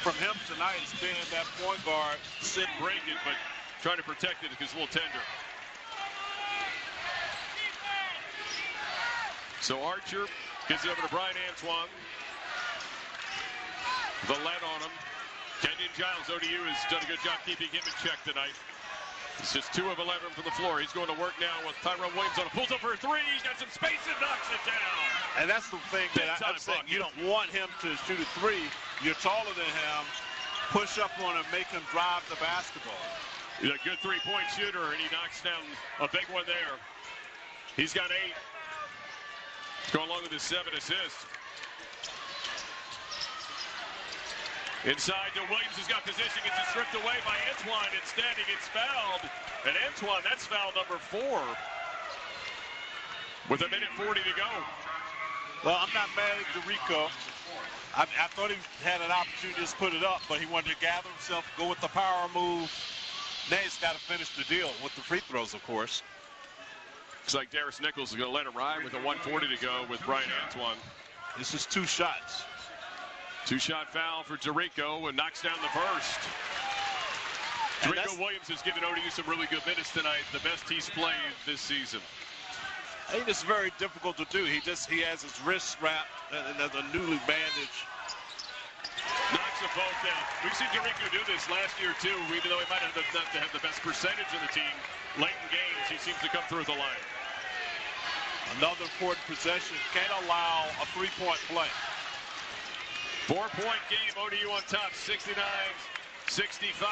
from him tonight, is being that point guard. Sid break it, but trying to protect it because it's a little tender. So Archer gives it over to Brian Antoine. The lead on him. Kenyon Giles, ODU, has done a good job keeping him in check tonight. It's just 2 of 11 from the floor. He's going to work now with Tyrone Williams on a pulls up for a 3. He's got some space and knocks it down. And that's the thing that I'm saying. You don't want him to shoot a 3. You're taller than him. Push up on him, make him drive the basketball. He's a good 3-point shooter, and he knocks down a big one there. He's got 8. Going along with his 7 assists. Inside to Williams, who's got position, gets it stripped away by Antoine. Instead, he gets fouled. And Antoine, that's foul number 4. With 1:40 to go. Well, I'm not mad at DeRico. I thought he had an opportunity to just put it up, but he wanted to gather himself, go with the power move. Now he's got to finish the deal with the free throws, of course. Looks like Darius Nichols is going to let him ride with 1:40 to go with Brian Antoine. This is 2 shots. 2-shot foul for DeRico, and knocks down the first. DeRico Williams has given ODU some really good minutes tonight, the best he's played this season. I think it's very difficult to do. He has his wrist strapped and there's a newly bandaged. Knocks them both down. We've seen DeRico do this last year too, even though he might not have the best percentage of the team. Late in games, he seems to come through the line. Another important possession. Can't allow a 3-point play. 4-point game, ODU on top, 69-65.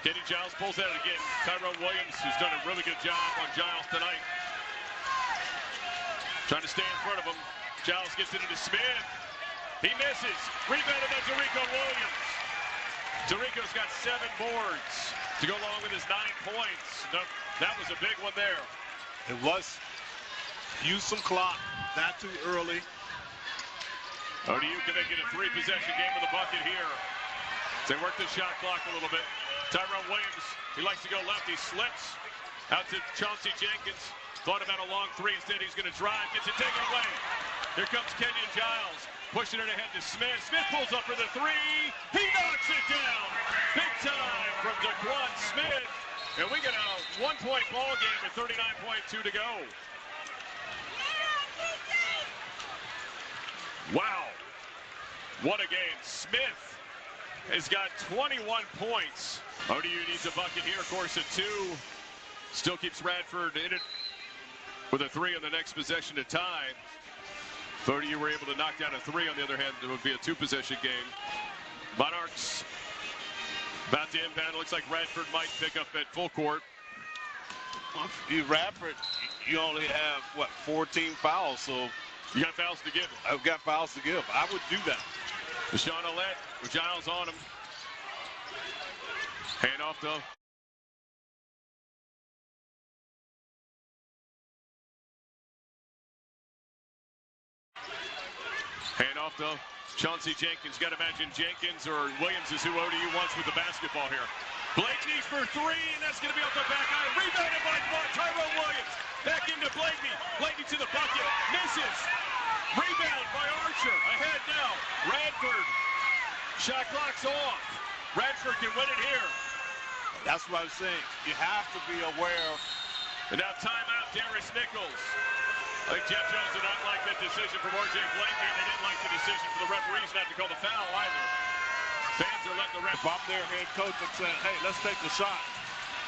Kenny Giles pulls out again. Tyrone Williams, who's done a really good job on Giles tonight. Trying to stay in front of him. Giles gets it into Smith. He misses. Rebounded by DeRico Williams. DeRico's got 7 boards to go along with his 9 points. That was a big one there. It was. Use some clock. Not too early. ODU can make it a 3-possession game with a bucket here. They work the shot clock a little bit. Tyrone Williams, he likes to go left. He slips out to Chauncey Jenkins. Thought about a long 3. Instead, he's going to drive. Gets it taken away. Here comes Kenyon Giles. Pushing it ahead to Smith. Smith pulls up for the 3. He knocks it down. Big time from DeQuan Smith. And we get a 1-point ball game with 39.2 to go. Wow. What a game. Smith has got 21 points. ODU needs a bucket here, of course, at 2. Still keeps Radford in it with a 3 on the next possession to tie. If ODU were able to knock down a 3, on the other hand, it would be a 2-possession game. Monarchs about to inbound. It looks like Radford might pick up at full court. Radford, you only have, 14 fouls, so... You got fouls to give. I've got fouls to give. I would do that. Deshaun Alette with Giles on him. Hand off though. Hand off though. Chauncey Jenkins. Got to imagine Jenkins or Williams is who ODU wants with the basketball here. Blakeney for three, and that's going to be off the back iron. Rebounded by Tyrone Williams. Back into Blakeney. Blakeney to the bucket. Misses. Rebound by Archer. Ahead now. Radford. Shot clock's off. Radford can win it here. That's what I'm saying. You have to be aware. And now timeout, Darius Nichols. I think Jeff Jones did not like that decision from R.J. Blakeney. They didn't like the decision for the referees not to call the foul either. Fans are letting the ref. If I'm their head coach, I'm saying, hey, let's take the shot.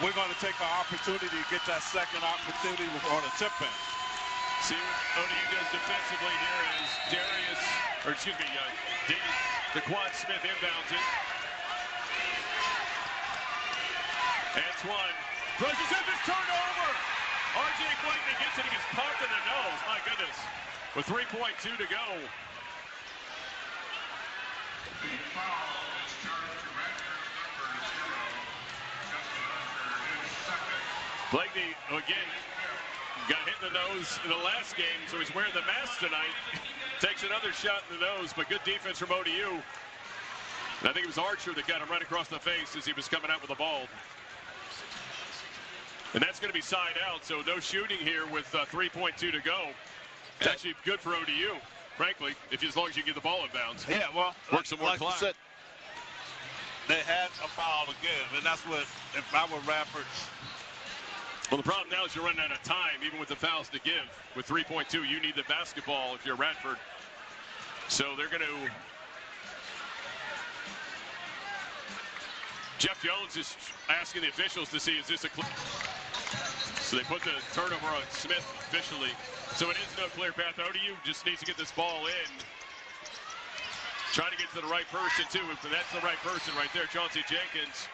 We're going to take our opportunity to get that second opportunity on a tip in. See what ODU does defensively here as DeQuan Smith inbounds it. Antoine throws his hip, turnover. R.J. Blakeney gets it, he gets pumped in the nose. My goodness. With 3.2 to go. The foul is charged to Radford, number 0, just under his second. Blakeney, again, got hit in the nose in the last game, so he's wearing the mask tonight. Takes another shot in the nose, but good defense from ODU. And I think it was Archer that got him right across the face as he was coming out with the ball. And that's going to be side out, so no shooting here with 3.2 to go. It's actually good for ODU, frankly, as long as you get the ball in bounds. Yeah, well, work some more clock. Said, they had a foul to give, and that's what, if I were Radford. Well, the problem now is you're running out of time, even with the fouls to give. With 3.2, you need the basketball if you're Radford. So they're going to... Jeff Jones is asking the officials to see, is this a clear... So they put the turnover on Smith officially. So it is no clear path. ODU just needs to get this ball in. Trying to get to the right person, too. But that's the right person right there, Chauncey Jenkins.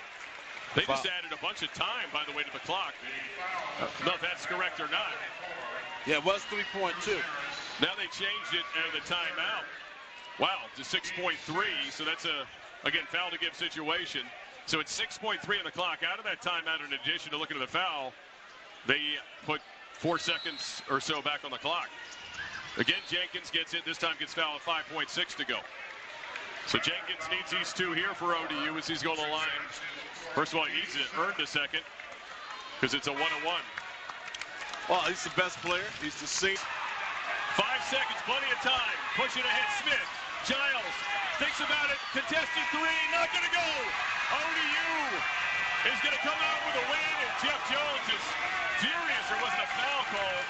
They just added a bunch of time, by the way, to the clock. I don't know if that's correct or not. Yeah, it was 3.2. Now they changed it at the timeout. Wow, to 6.3. So that's a, again, foul to give situation. So it's 6.3 on the clock. Out of that timeout, in addition to looking at the foul, they put 4 seconds or so back on the clock. Again, Jenkins gets it. This time gets fouled at 5.6 to go. So Jenkins needs these two here for ODU as he's going to the line. First of all, he needs to earn the second because it's a 1-1. Well, he's the best player. He's the sixth. 5 seconds, plenty of time. Pushing ahead, Smith. Giles thinks about it. Contested three, not going to go. ODU is going to come out with a win, and Jeff Jones is furious there wasn't a foul called.